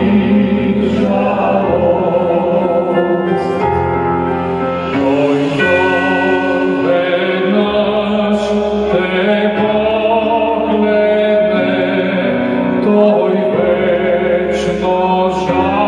жалост. Който веднъж те погледне, той вечно жалее.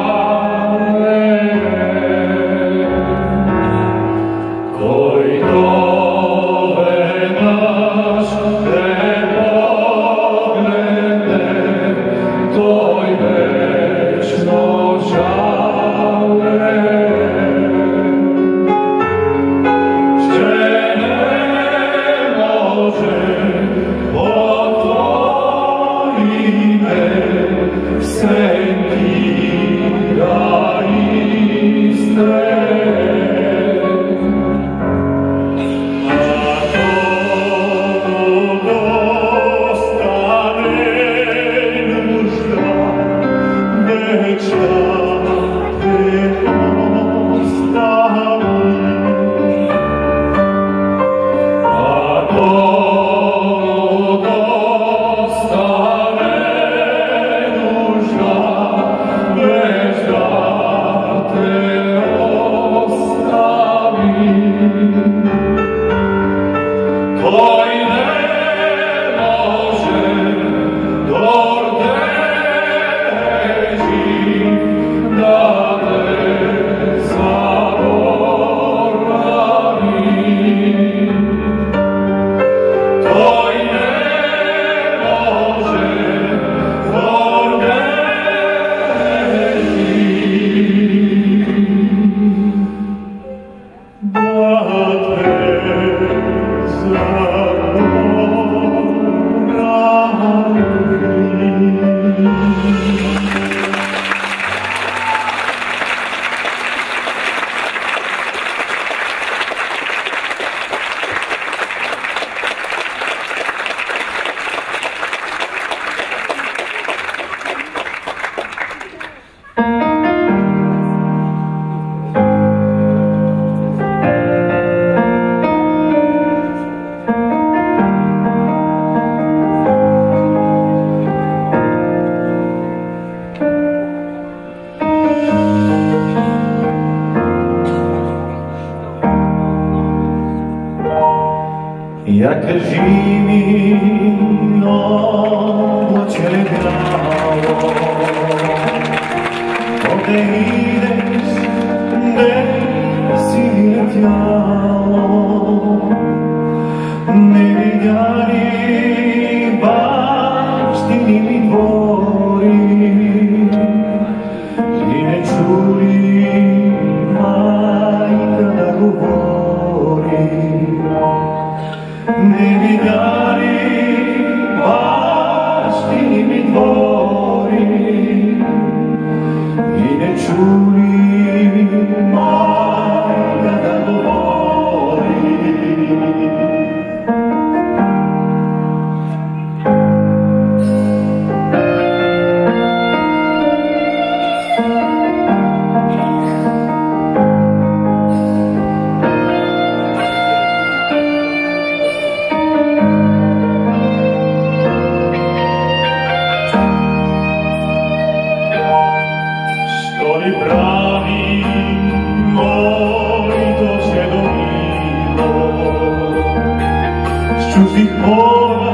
чуждих хора,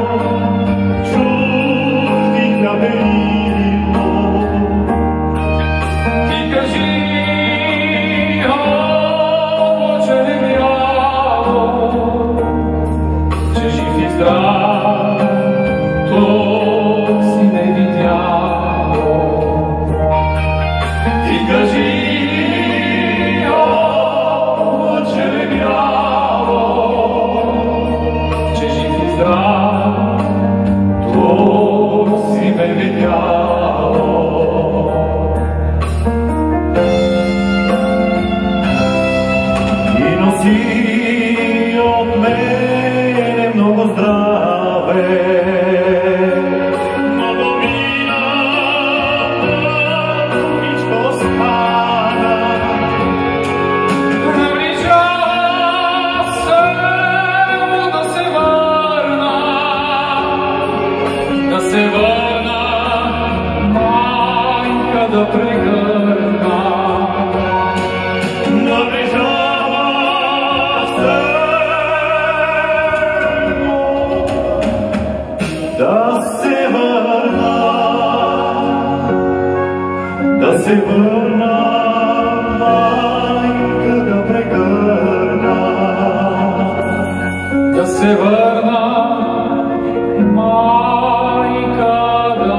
чуждих набелило. Ти кажи, че не бяло, че жив и здрав, то си не видяло. Ти кажи, че не бяло, че жив и здрав, то си не видяло. И носи от мене много здраве, но домина първичко стана. Наближава се да се върна, майка да прегърна. Наближава се да се върна, майка да прегърна. Да се върна, майка да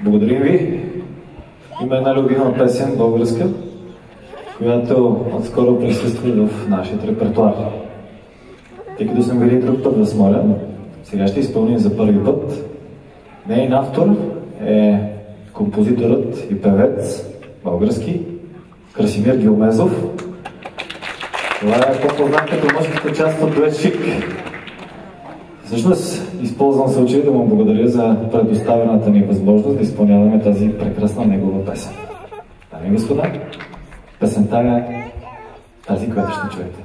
Благодарим ви. Има една любима песен, българска, която отскоро присъства в нашия репертуар. Тъй като съм били друг път в Смолян, сега ще изпълним за първи път. Нейн автор е композиторът и певец български Красимир Гилмезов. Това е по-познат като мъжката част от дует Шик. Всъщност, използвам случай да му благодаря за предоставената ни възможност да изпълняваме тази прекрасна негова песен. Дами и господа, песента е тази, която ще чуете.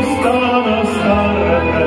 Остана старе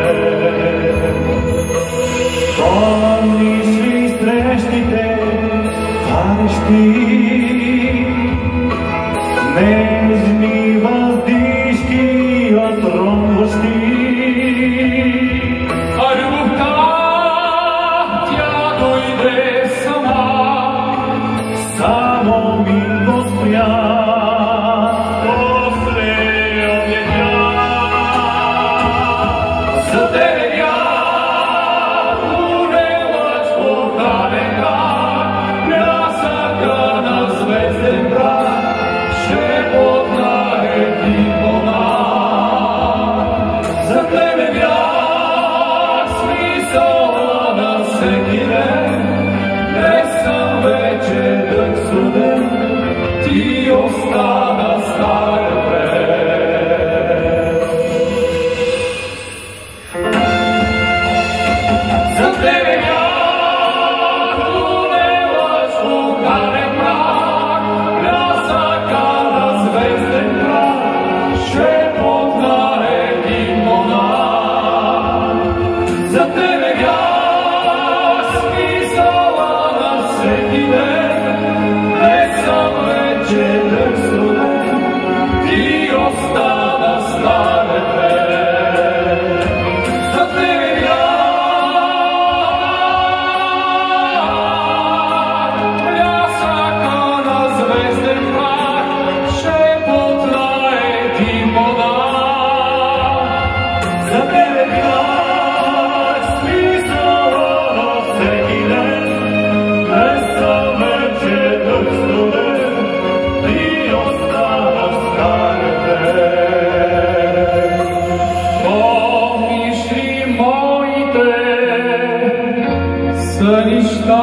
сънища.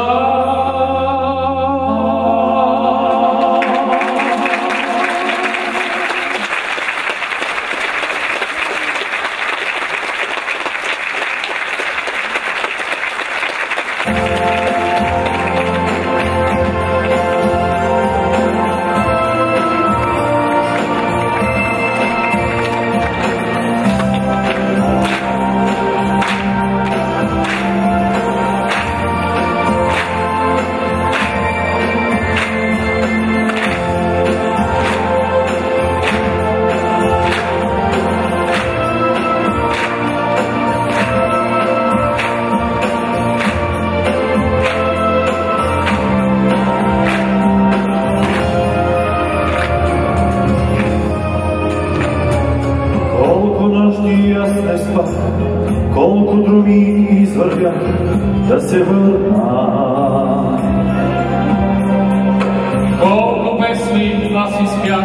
Колко други извървях да се върна. Колко песни аз изпях,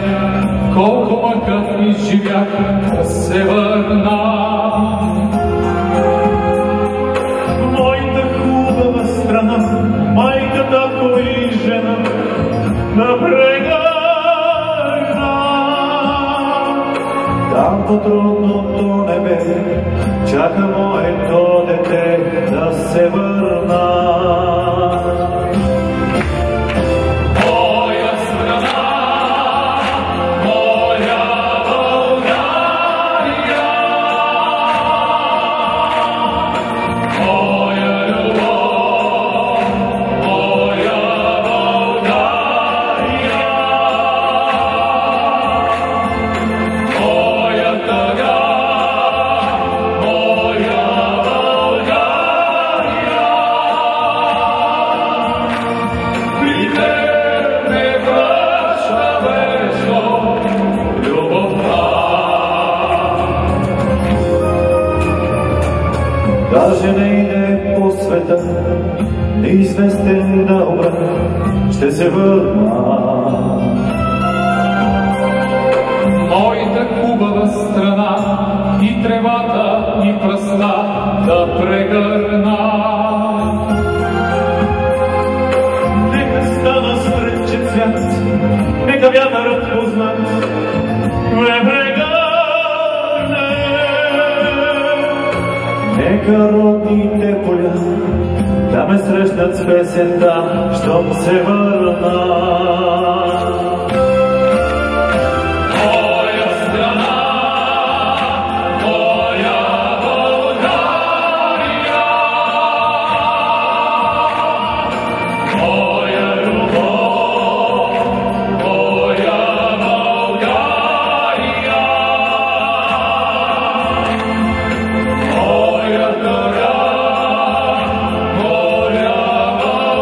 колко мъка изживях да се върна. Моята хубава страна, майка, татко и жена на брега. Там под родното небе чака моето дете да се върна. Моя страна, моя България, моя любов, моя България, моя тъга, моя България. При тебе връща вечно любовта. Даже не иде по света неизвестен да обрат, ще се върна. Моята хубава страна и тревата и пръста да прегърна. Нека стана сръчен свят, нека вятърът познат ме прегърне. Нека родните поля да ме срещнат с песента, щом се върна. Моя страна, моя България, моя любов, моя България, моя тъга, моя България.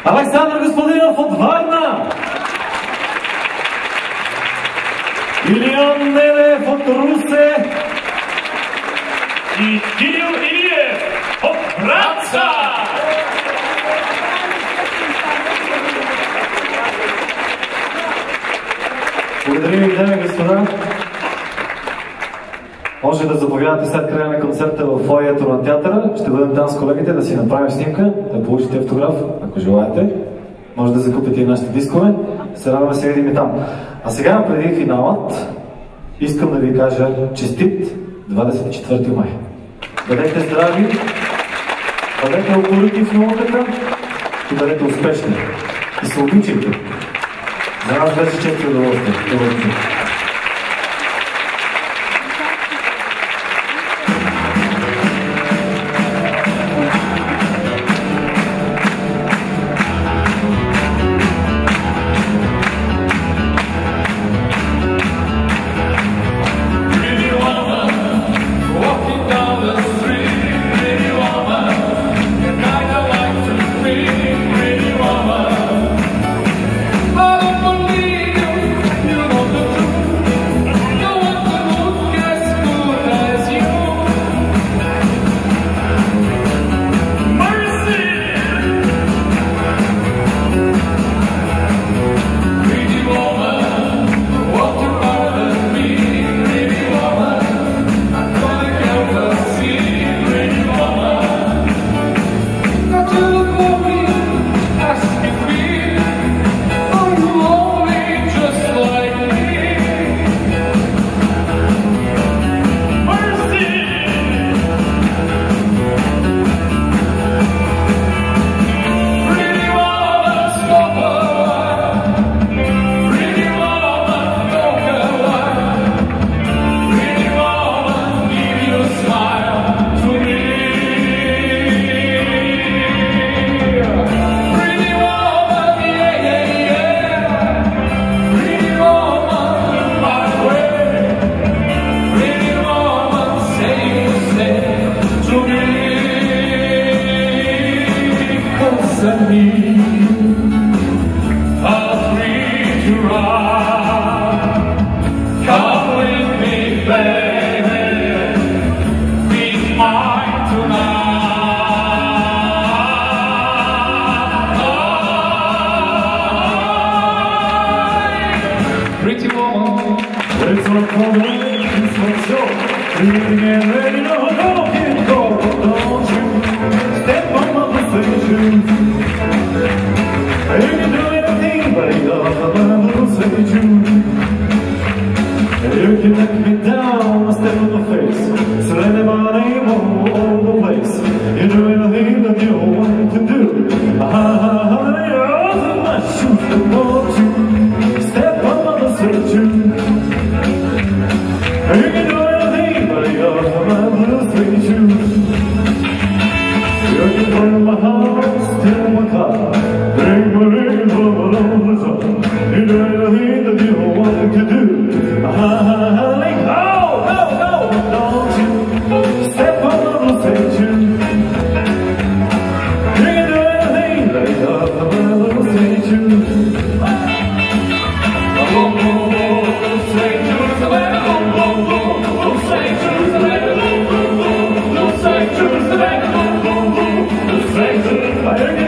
Александър Господинов от Варна, Илиан Нелев от Русе и Кирил Илиев от Враца. Благодаря ви, дами и господа. Може да заповядате след края на концерта в фоайето на театъра. Ще бъдем там с колегите да си направим снимка, да получите автограф, ако желаете. Може да закупите и нашите дискове. Се радваме да се видим и там. А сега, преди финалът, искам да ви кажа честит 24 май. Бъдете здрави, бъдете упорити в науката и бъдете успешни. И се обичайте. За нас беше чест и удоволствие. Благодаря. Jerusalem,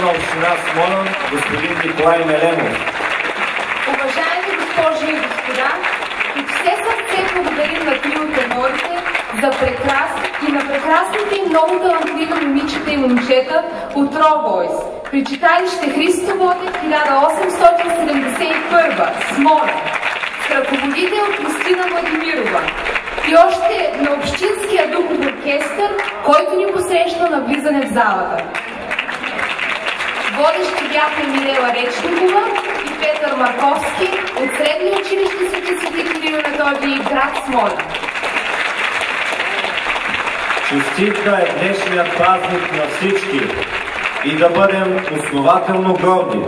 на община Смолян, господин Николай Меленов. Уважаеми госпожи и господа, от все сърце благодарим на трио тенорите и на прекрасните и много талантливи момичета и момчета от Ро-Войс при читалище Христо Ботев 1871, Смолян, с ръководител Кристина Владимирова и още на Общинския духов оркестър, който ни посрещна на влизане в залата. Водещи бяха Мирела Речникова и Петър Марковски от Средно училище Свети Кирил и Методий, град Смолян. Честитка е днешният празник на всички и да бъдем основателно горди,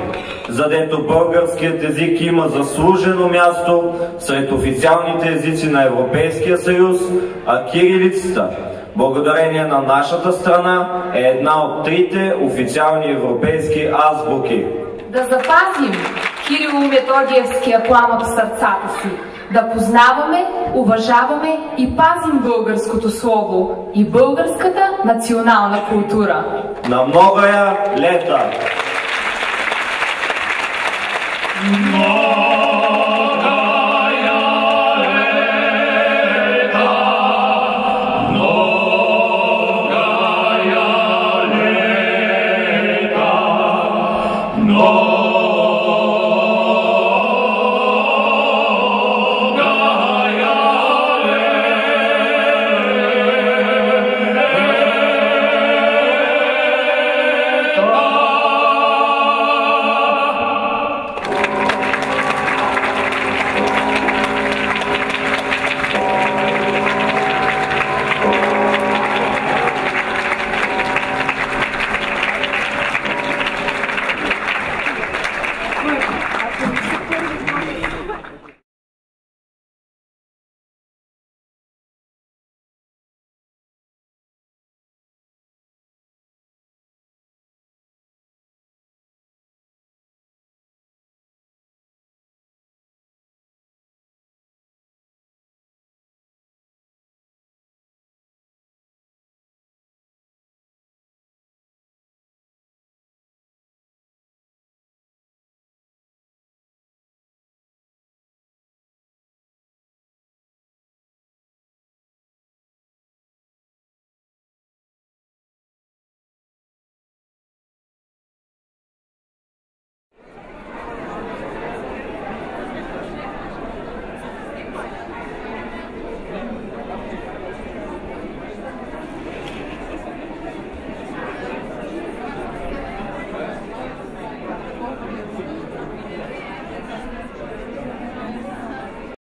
задето българският език има заслужено място сред официалните езици на Европейския съюз, а кирилицата, благодарение на нашата страна, е една от трите официални европейски азбуки. Да запазим Кирило-Методиевския пламък в сърцата си, да познаваме, уважаваме и пазим българското слово и българската национална култура. На многая лета!